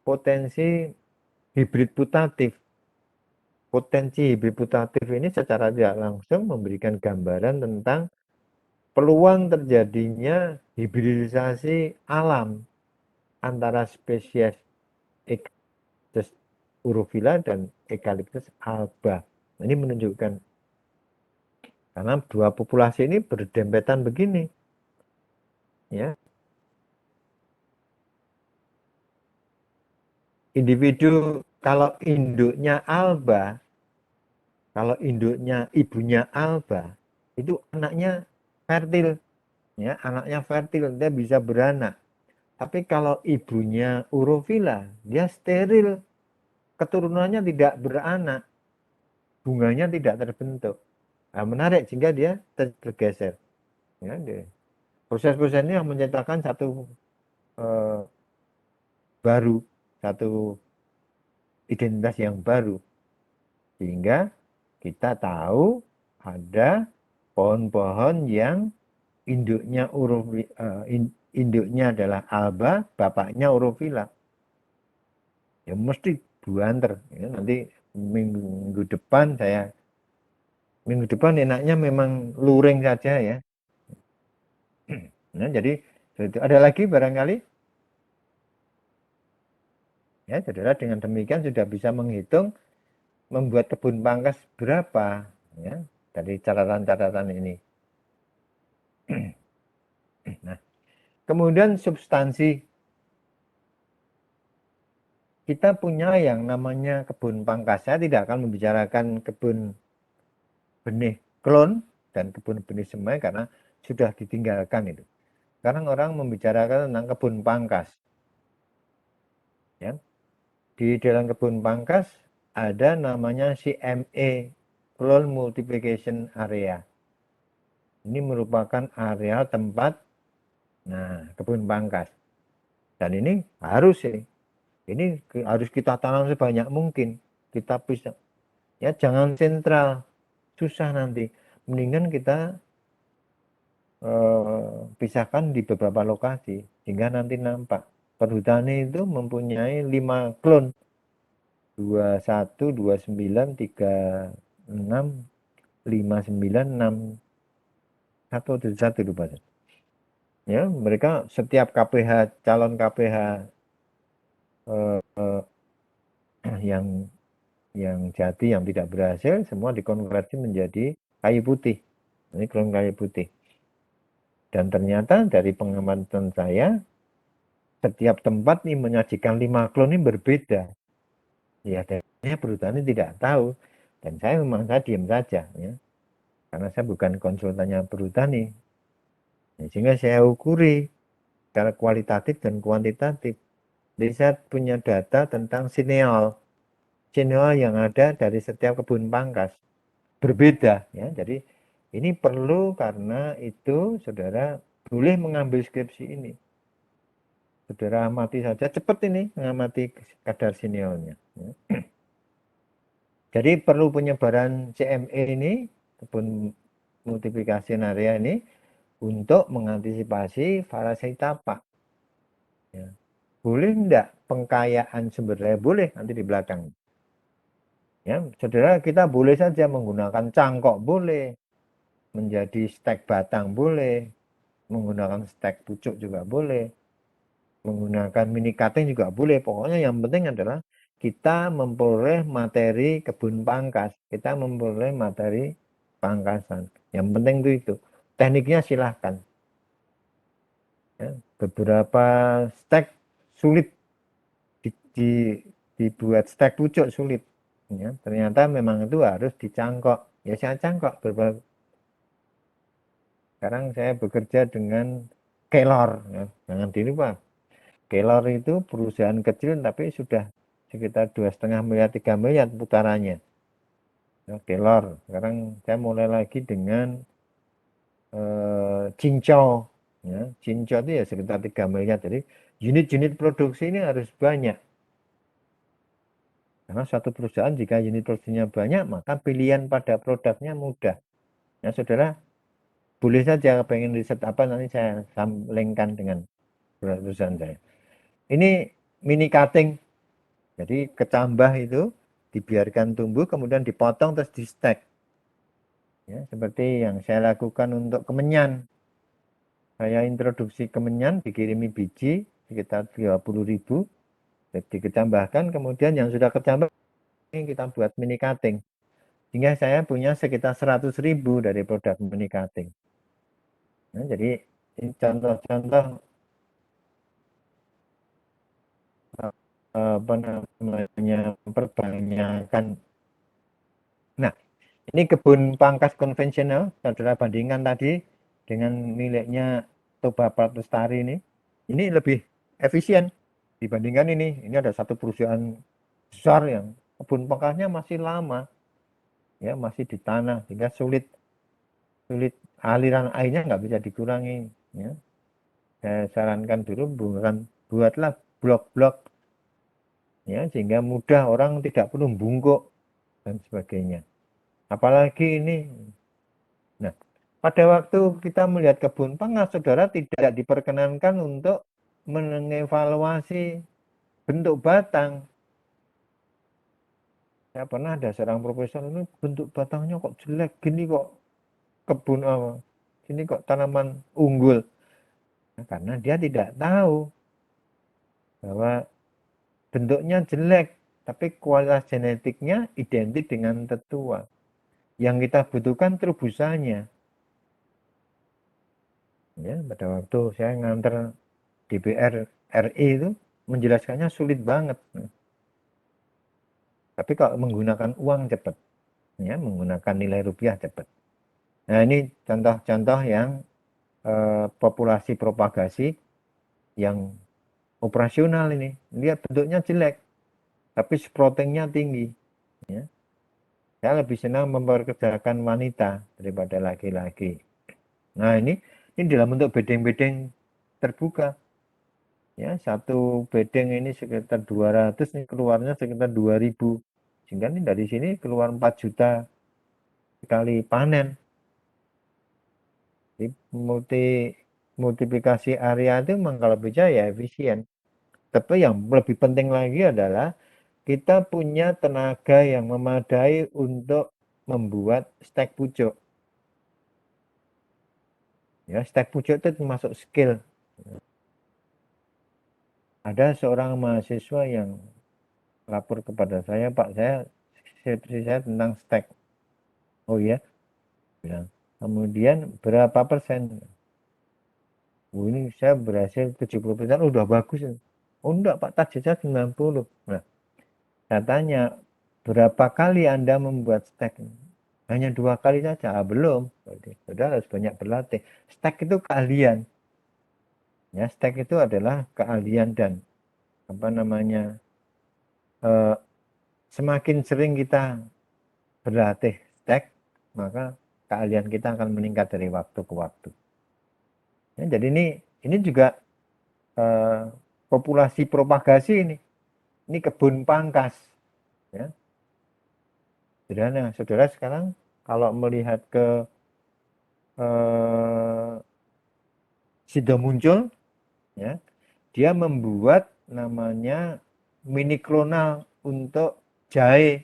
potensi hibrid putatif. Potensi hibrid putatif ini secara tidak langsung memberikan gambaran tentang peluang terjadinya hibridisasi alam antara spesies Eucalyptus urovilla dan Eucalyptus alba. Ini menunjukkan karena dua populasi ini berdempetan begini, ya. Individu kalau induknya alba, kalau induknya ibunya alba, itu anaknya fertil, ya, anaknya fertil, dia bisa beranak. Tapi kalau ibunya urovilla, dia steril, keturunannya tidak beranak, bunganya tidak terbentuk. Nah, menarik sehingga dia tergeser. Ya, proses-proses ini yang menciptakan satu baru, satu identitas yang baru, sehingga kita tahu ada pohon-pohon yang induknya induknya adalah alba, bapaknya urovilla. Ya mesti buanter. Ya, nanti minggu depan enaknya memang luring saja ya. Nah, jadi ada lagi barangkali ya, saudara, dengan demikian sudah bisa menghitung membuat kebun pangkas berapa ya dari catatan-catatan ini. Nah, kemudian substansi, kita punya yang namanya kebun pangkas. Saya tidak akan membicarakan kebun benih klon dan kebun benih semai karena sudah ditinggalkan itu. Sekarang orang membicarakan tentang kebun pangkas. Ya. Di dalam kebun pangkas ada namanya CMA, Clone Multiplication Area. Ini merupakan area tempat kebun pangkas. Dan ini harus ini harus kita tanam sebanyak mungkin. Kita bisa, ya, jangan sentral, susah nanti. Mendingan kita pisahkan di beberapa lokasi sehingga nanti nampak. Perhutani itu mempunyai 5 klon, 21, 29, 36, 59, 6, 1, lupa. Ya, mereka setiap KPH, calon KPH yang jati, yang tidak berhasil, semua dikonversi menjadi kayu putih. Ini klon kayu putih. Dan ternyata dari pengamatan saya, setiap tempat ini menyajikan 5 klon ini berbeda. Ya, dan perhutani tidak tahu. Dan saya memang diam saja, ya, karena saya bukan konsultannya perhutani. Ya, sehingga saya ukuri secara kualitatif dan kuantitatif. Jadi saya punya data tentang sineol yang ada dari setiap kebun pangkas. Berbeda, ya. Jadi ini perlu, karena itu saudara boleh mengambil skripsi ini. Saudara amati saja, cepat ini mengamati kadar sineolnya. Ya. Jadi perlu penyebaran CME ini, kebun multiplikasi area ini, untuk mengantisipasi variasi tapak. Ya. Boleh enggak pengkayaan sumber daya? Boleh, nanti di belakang. Ya, saudara, kita boleh saja menggunakan cangkok, boleh, menjadi stek batang boleh, menggunakan stek pucuk juga boleh, menggunakan mini cutting juga boleh. Pokoknya yang penting adalah kita memperoleh materi kebun pangkas, kita memperoleh materi pangkasan. Yang penting itu tekniknya silahkan. Ya. beberapa stek sulit dibuat stek pucuk sulit. Ya, ternyata memang itu harus dicangkok. Ya saya cangkok. Sekarang saya bekerja dengan Kelor. Ya. Jangan dilupa. Kelor itu perusahaan kecil tapi sudah sekitar 2,5 miliar 3 miliar putarannya. Ya, Kelor. Sekarang saya mulai lagi dengan Cincau. Ya, Cincau itu ya sekitar 3 miliar. Jadi unit-unit produksi ini harus banyak. Karena satu perusahaan jika unit produksinya banyak, maka pilihan pada produknya mudah. Ya saudara, boleh saja pengen riset apa nanti saya linkkan dengan perusahaan saya. Ini mini cutting. Jadi kecambah itu dibiarkan tumbuh, kemudian dipotong terus di stack. Ya, seperti yang saya lakukan untuk kemenyan. Saya introduksi kemenyan, dikirimi biji sekitar 30.000, dikecambahkan, kemudian yang sudah kecambah ini kita buat mini cutting. Sehingga saya punya sekitar 100.000 dari produk mini cutting. Nah, jadi ini contoh-contoh apa namanya perbanyakan. Nah, ini kebun pangkas konvensional, saudara bandingkan tadi dengan miliknya Toba Pratestari ini. Ini lebih efisien dibandingkan ini. Ini ada satu perusahaan besar yang kebun pangkasnya masih lama, ya masih di tanah, sehingga sulit aliran airnya nggak bisa dikurangi. Ya. Saya sarankan dulu buatlah blok-blok, ya sehingga mudah orang tidak perlu bungkuk dan sebagainya. Apalagi ini. Nah, pada waktu kita melihat kebun pangkas, saudara tidak diperkenankan untuk mengevaluasi bentuk batang. Saya pernah ada seorang profesor, ini bentuk batangnya kok jelek gini, kok kebun ini kok tanaman unggul. Nah, karena dia tidak tahu bahwa bentuknya jelek, tapi kualitas genetiknya identik dengan tetua. Yang kita butuhkan terubusannya. Ya, pada waktu saya nganter DPR RI itu menjelaskannya sulit banget. Tapi kalau menggunakan uang cepat, ya menggunakan nilai rupiah cepat. Nah ini contoh-contoh yang populasi propagasi yang operasional ini. Lihat bentuknya jelek, tapi sprottingnya tinggi. Ya. Saya lebih senang memperkerjakan wanita daripada laki-laki. Nah ini dalam bentuk bedeng-bedeng terbuka. Ya, satu bedeng ini sekitar 200, nih keluarnya sekitar 2.000. Sehingga ini dari sini keluar 4 juta sekali panen. Jadi multiplikasi area itu memang kalau bisa ya efisien. Tapi yang lebih penting lagi adalah kita punya tenaga yang memadai untuk membuat stek pucuk. Ya, stek pucuk itu termasuk skill. Ada seorang mahasiswa yang lapor kepada saya, Pak, skripsi saya tentang stek. Oh iya, bilang. Kemudian berapa persen? Oh, ini saya berhasil 70%, udah bagus. Oh enggak Pak, target saya 90. Nah, saya tanya, berapa kali Anda membuat stek? Hanya 2 kali saja. Belum. Sudah harus banyak berlatih. Stek itu keahlian. Ya, stek itu adalah keahlian dan apa namanya? Semakin sering kita berlatih stek, maka keahlian kita akan meningkat dari waktu ke waktu. Ya, jadi ini juga populasi propagasi ini kebun pangkas. Ya. Saudara sekarang kalau melihat ke Sido muncul, ya, dia membuat namanya mini klonal untuk jahe.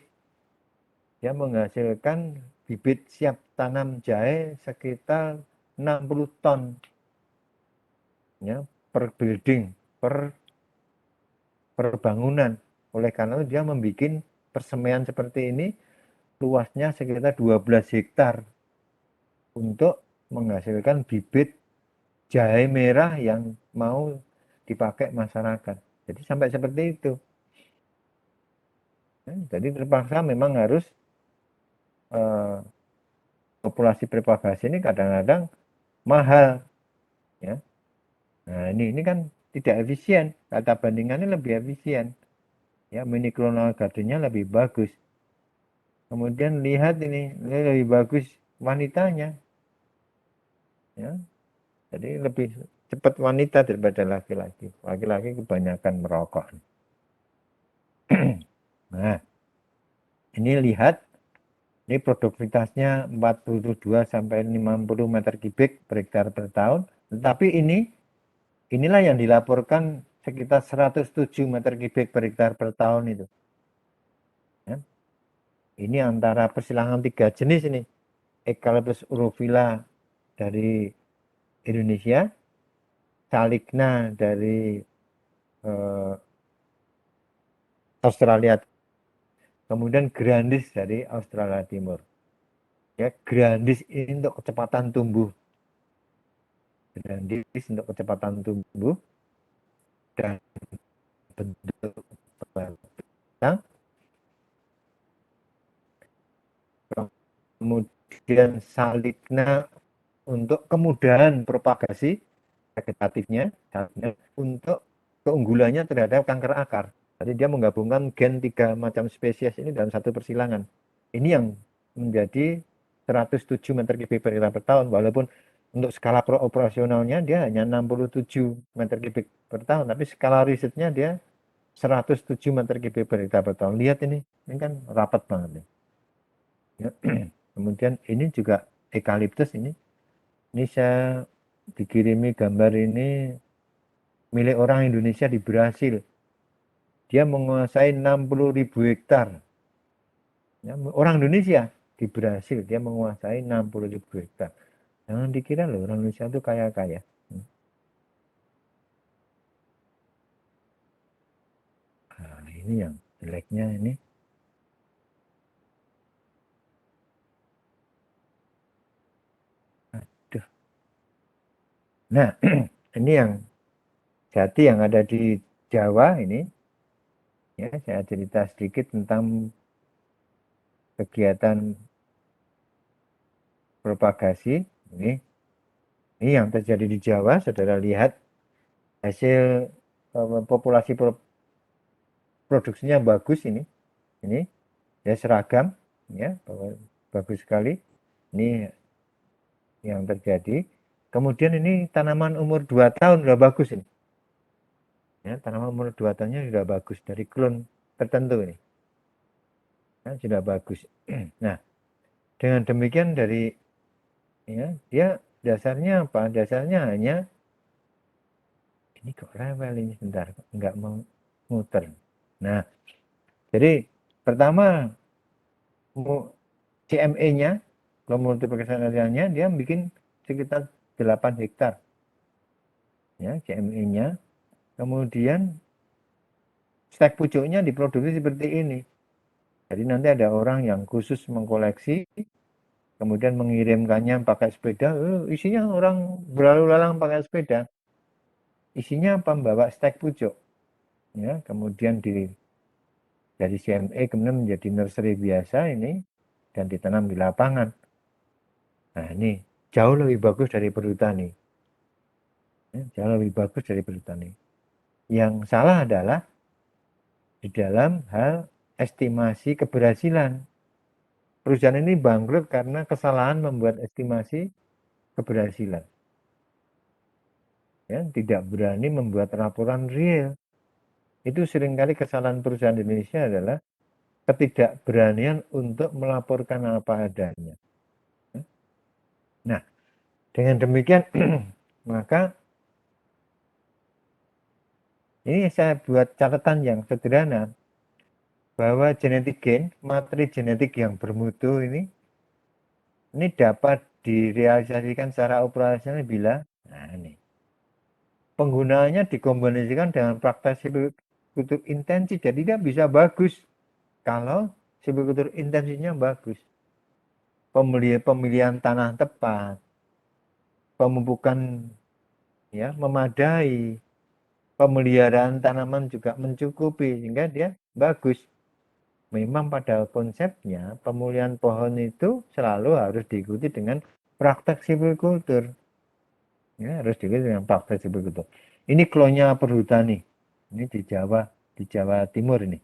Dia menghasilkan bibit siap tanam jahe sekitar 60 ton, ya, per building, per bangunan. Oleh karena itu dia membuat persemaian seperti ini luasnya sekitar 12 hektar untuk menghasilkan bibit jahe merah yang mau dipakai masyarakat. Jadi sampai seperti itu. Jadi terpaksa memang harus populasi propagasi ini kadang-kadang mahal, ya. Nah ini kan tidak efisien. Kata bandingannya lebih efisien. Ya, mini clonal gardennya lebih bagus. Kemudian lihat ini lebih bagus wanitanya, ya. Jadi lebih cepat wanita daripada laki-laki. Laki-laki kebanyakan merokok. Nah, ini lihat, ini produktivitasnya 42 sampai 50 meter kubik per hektar per tahun. Tetapi inilah yang dilaporkan sekitar 107 meter kubik per hektar per tahun itu. Ya. Ini antara persilangan 3 jenis ini. Eucalyptus urovilla dari Indonesia, Saligna dari Australia, kemudian Grandis dari Australia Timur. Ya, Grandis ini untuk kecepatan tumbuh. Grandis untuk kecepatan tumbuh dan bentuk batang. Kemudian Saligna untuk kemudahan propagasi vegetatifnya, untuk keunggulannya terhadap kanker akar. Jadi dia menggabungkan gen 3 macam spesies ini dalam satu persilangan. Ini yang menjadi 107 meter kubik per hektar per tahun, walaupun untuk skala operasionalnya dia hanya 67 meter kubik per tahun, tapi skala risetnya dia 107 meter kubik per hektar per tahun. Lihat ini kan rapat banget nih. Ya. Kemudian ini juga eukaliptus ini saya dikirimi gambar ini milik orang Indonesia di Brasil. Dia menguasai 60.000 hektar. Ya, orang Indonesia di Brasil dia menguasai 60.000 hektar. Jangan dikira loh orang Indonesia itu kaya-kaya. Nah, ini yang jeleknya ini. Aduh. Nah, ini yang jati yang ada di Jawa ini. Ya, saya cerita sedikit tentang kegiatan propagasi. Ini yang terjadi di Jawa. Saudara lihat hasil populasi produksinya bagus ini ya seragam, ya bagus sekali. Ini yang terjadi. Kemudian ini tanaman umur 2 tahun sudah bagus ini. Ya, tanaman umur 2 tahunnya sudah bagus dari klon tertentu ini. Ya, sudah bagus. Nah, dengan demikian dari ya dia dasarnya apa? Dasarnya hanya ini kok rewel ini sebentar, nggak mau muter. Nah, jadi pertama CME-nya, multiplikasinya dia bikin sekitar 8 hektar. Ya, CME-nya. Kemudian stek pucuknya diproduksi seperti ini. Jadi nanti ada orang yang khusus mengkoleksi, kemudian mengirimkannya pakai sepeda. Isinya orang berlalu lalang pakai sepeda. Isinya apa? Membawa stek pucuk. Ya, kemudian dari CME kemudian menjadi nursery biasa ini dan ditanam di lapangan. Nah ini jauh lebih bagus dari perhutani. Ya, jauh lebih bagus dari perhutani. Yang salah adalah di dalam hal estimasi keberhasilan. Perusahaan ini bangkrut karena kesalahan membuat estimasi keberhasilan. Ya, tidak berani membuat laporan real. Itu seringkali kesalahan perusahaan di Indonesia adalah ketidakberanian untuk melaporkan apa adanya. Nah, dengan demikian maka ini saya buat catatan yang sederhana bahwa genetik gen, materi genetik yang bermutu ini dapat direalisasikan secara operasional bila penggunaannya dikombinasikan dengan praktek silvikultur intensif. Jadi dia bisa bagus kalau silvikultur intensifnya bagus. Pemilihan tanah tepat, pemupukan ya, memadai, pemeliharaan tanaman juga mencukupi sehingga dia bagus. Memang pada konsepnya pemulihan pohon itu selalu harus diikuti dengan praktek silvicultur. Ya, harus diikuti dengan praktek silvicultur. Ini klonya perhutani. Ini di Jawa Timur ini.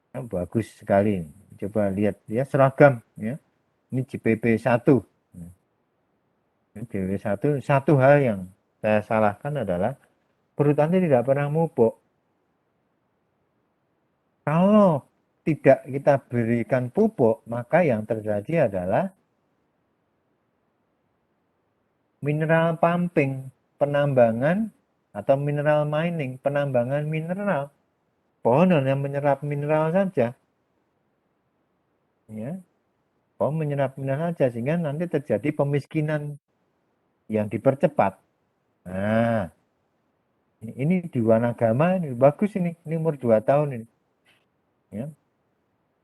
Nah, bagus sekali. Coba lihat ya, seragam ya. Ini JPP 1. Ini JPP 1. Satu hal yang saya salahkan adalah perhutani tidak pernah mupuk. Kalau tidak kita berikan pupuk, maka yang terjadi adalah mineral pumping, penambangan atau mineral mining, penambangan mineral. Pohon hanya menyerap mineral saja. Ya. Pohon menyerap mineral saja sehingga nanti terjadi pemiskinan yang dipercepat. Nah, ini di Wanagama ini bagus ini umur 2 tahun ini. Ya.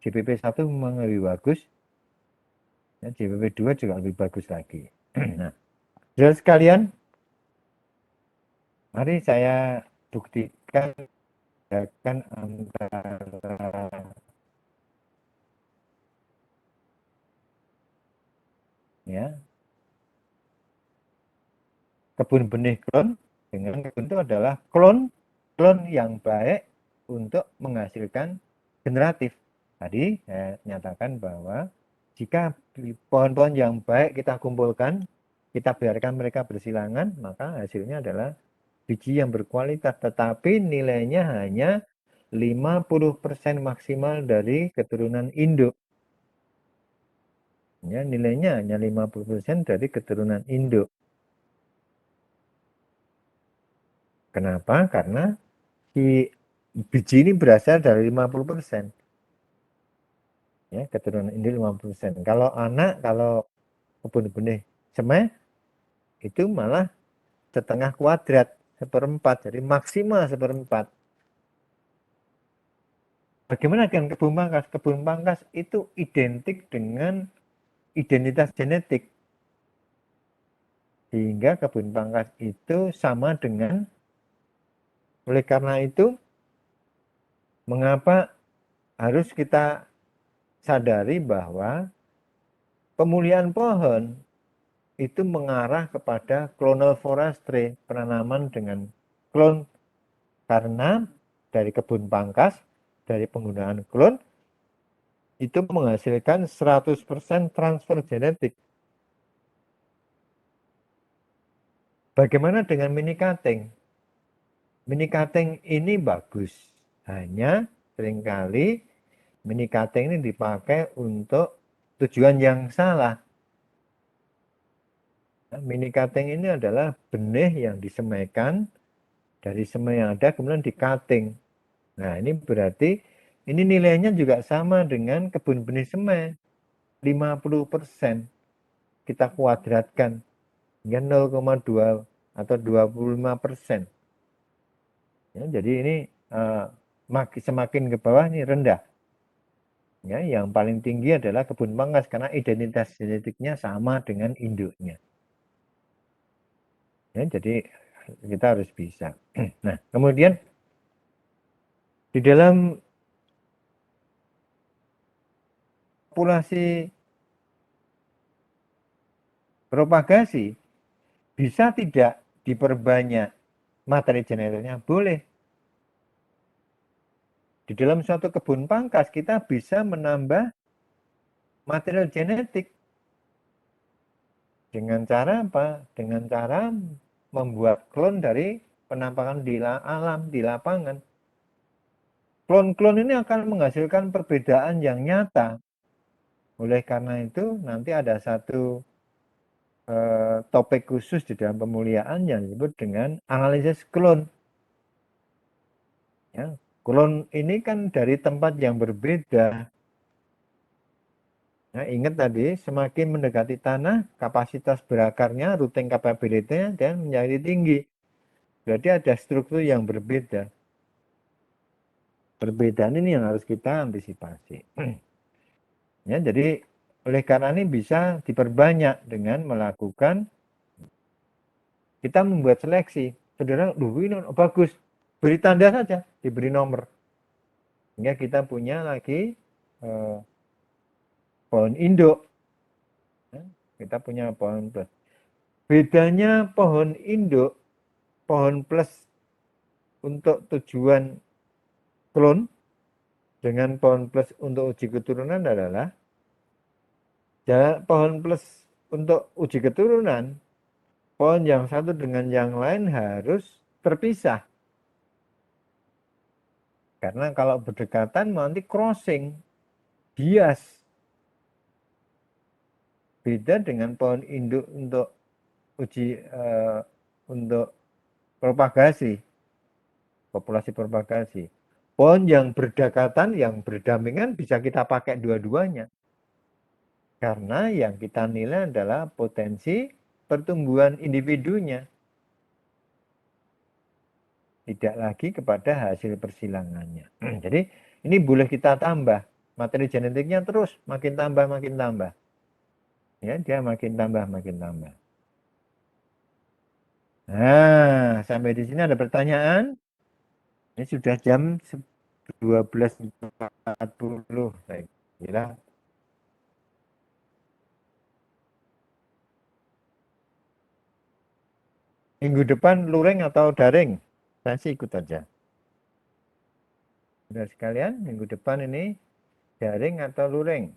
JPP 1 memang lebih bagus. Ya, JPP 2 juga lebih bagus lagi. Nah, saudara sekalian, mari saya buktikan antara ya kebun benih klon dengan kebun itu adalah klon yang baik untuk menghasilkan generatif. Tadi saya nyatakan bahwa jika pohon-pohon yang baik kita kumpulkan, kita biarkan mereka bersilangan, maka hasilnya adalah biji yang berkualitas, tetapi nilainya hanya 50% maksimal dari keturunan induk. Ya, nilainya hanya 50% dari keturunan induk. Kenapa? Karena si biji ini berasal dari 50%. Ya, keturunan induk 50%. Kalau kebun benih semai itu malah setengah kuadrat, 1/4, jadi maksimal 1/4. Bagaimana dengan kebun pangkas? Kebun pangkas itu identik dengan identitas genetik. Sehingga kebun pangkas itu sama dengan, oleh karena itu, mengapa harus kita sadari bahwa pemulihan pohon itu mengarah kepada clonal forestry, penanaman dengan klon, karena dari kebun pangkas, dari penggunaan klon, itu menghasilkan 100% transfer genetik. Bagaimana dengan mini cutting? Mini cutting ini bagus, hanya seringkali mini cutting ini dipakai untuk tujuan yang salah. Mini cutting ini adalah benih yang disemaikan dari semai yang ada kemudian di cutting. Nah, ini berarti ini nilainya juga sama dengan kebun benih semai. 50% kita kuadratkan hingga 0,2 atau 25%. Ya, jadi ini semakin ke bawah ini rendah. Ya, yang paling tinggi adalah kebun pangkas karena identitas genetiknya sama dengan induknya. Ya, jadi kita harus bisa. Nah, kemudian di dalam populasi propagasi bisa tidak diperbanyak materi genetiknya? Boleh. Di dalam suatu kebun pangkas kita bisa menambah material genetik. Dengan cara apa? Dengan cara membuat klon dari penampakan di alam, di lapangan. Klon-klon ini akan menghasilkan perbedaan yang nyata. Oleh karena itu nanti ada satu topik khusus di dalam pemulihaan yang disebut dengan analisis klon. Ya, klon ini kan dari tempat yang berbeda. Nah, ingat tadi, semakin mendekati tanah, kapasitas berakarnya, rooting capability-nya dan menjadi tinggi. Berarti ada struktur yang berbeda. Perbedaan ini yang harus kita antisipasi. Ya, jadi oleh karena ini bisa diperbanyak dengan melakukan kita membuat seleksi. Saudara, ini bagus, beri tanda saja, diberi nomor. Sehingga kita punya lagi pohon induk. Kita punya pohon plus. Bedanya pohon induk, pohon plus untuk tujuan klon dengan pohon plus untuk uji keturunan adalah pohon plus untuk uji keturunan, pohon yang satu dengan yang lain harus terpisah. Karena kalau berdekatan nanti crossing, bias. Beda dengan pohon induk untuk uji untuk propagasi, populasi propagasi. Pohon yang berdekatan, yang berdampingan bisa kita pakai dua-duanya. Karena yang kita nilai adalah potensi pertumbuhan individunya. Tidak lagi kepada hasil persilangannya. Jadi ini boleh kita tambah. Materi genetiknya terus makin tambah, makin tambah. Ya, dia makin tambah, makin tambah. Nah, sampai di sini ada pertanyaan. Ini sudah jam 12.40. Saya kira. Minggu depan luring atau daring? Saya sih ikut aja. Saudara sekalian, minggu depan ini daring atau luring?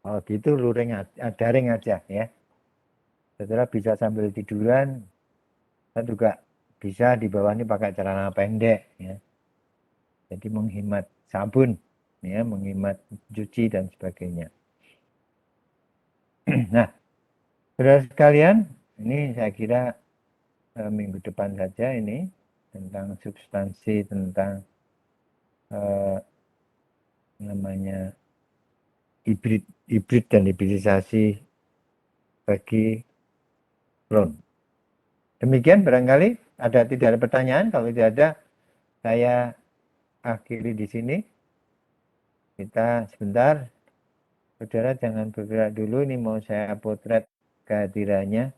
Oh gitu, luring daring aja ya. Saudara bisa sambil tiduran, dan juga bisa di bawah ini pakai celana pendek ya. Jadi menghemat sabun ya, menghemat cuci dan sebagainya. Nah, saudara sekalian, ini saya kira minggu depan saja ini tentang substansi, tentang namanya hibrid dan hibridisasi bagi klon. Demikian barangkali tidak ada pertanyaan. Kalau tidak ada, saya akhiri di sini. Kita sebentar, saudara jangan bergerak dulu. Ini mau saya potret kehadirannya.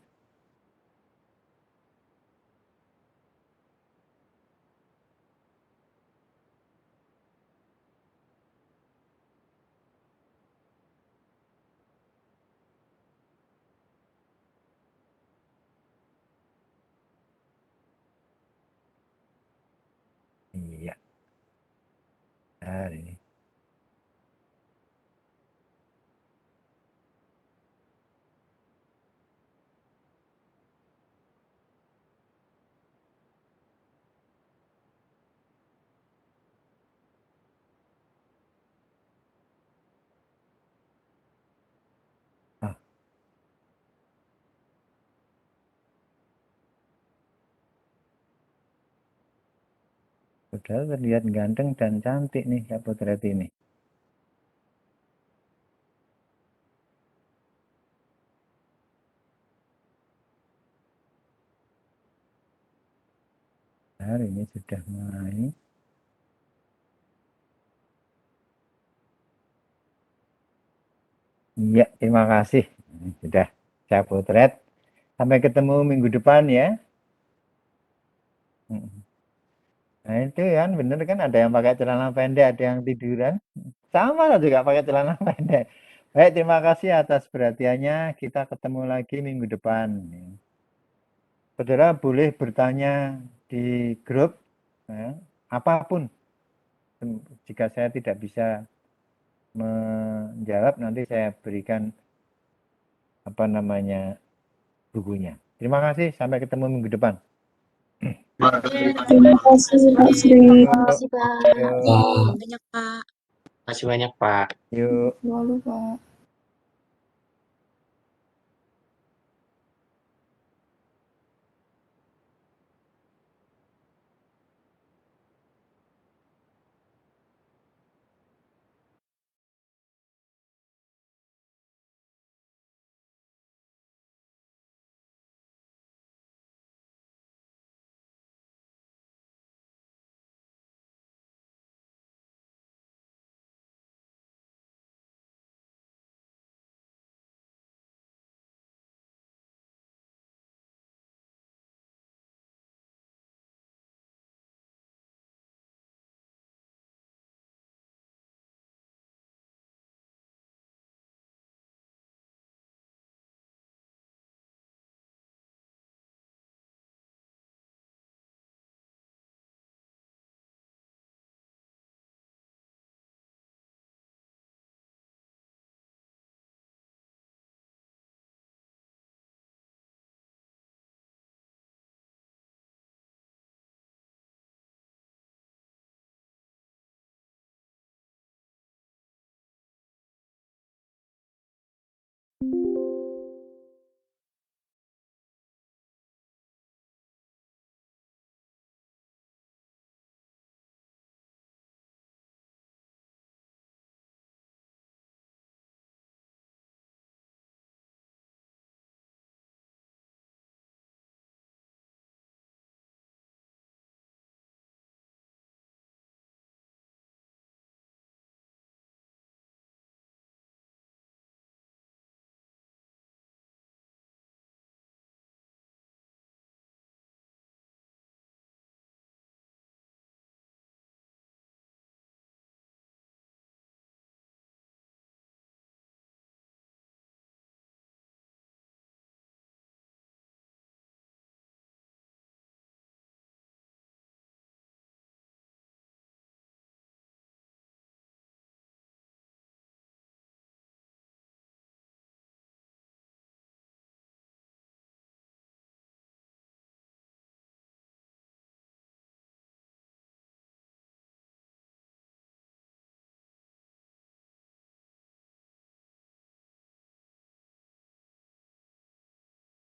Iya. Nah, ini. Ah. Saudara terlihat ganteng dan cantik nih, saya potret ini. Hari ini sudah mulai. Iya, terima kasih. Sudah saya potret. Sampai ketemu minggu depan ya. Nah itu kan bener kan, ada yang pakai celana pendek, ada yang tiduran. Sama lah juga pakai celana pendek. Baik, terima kasih atas perhatiannya. Kita ketemu lagi minggu depan. Saudara boleh bertanya di grup ya, apapun. Jika saya tidak bisa menjawab, nanti saya berikan bukunya. Terima kasih, sampai ketemu minggu depan. Terima kasih Pak Sri. Terima kasih, Pak. Yuk. Banyak, Pak. Terima kasih banyak, Pak. Yuk. Lalu Pak.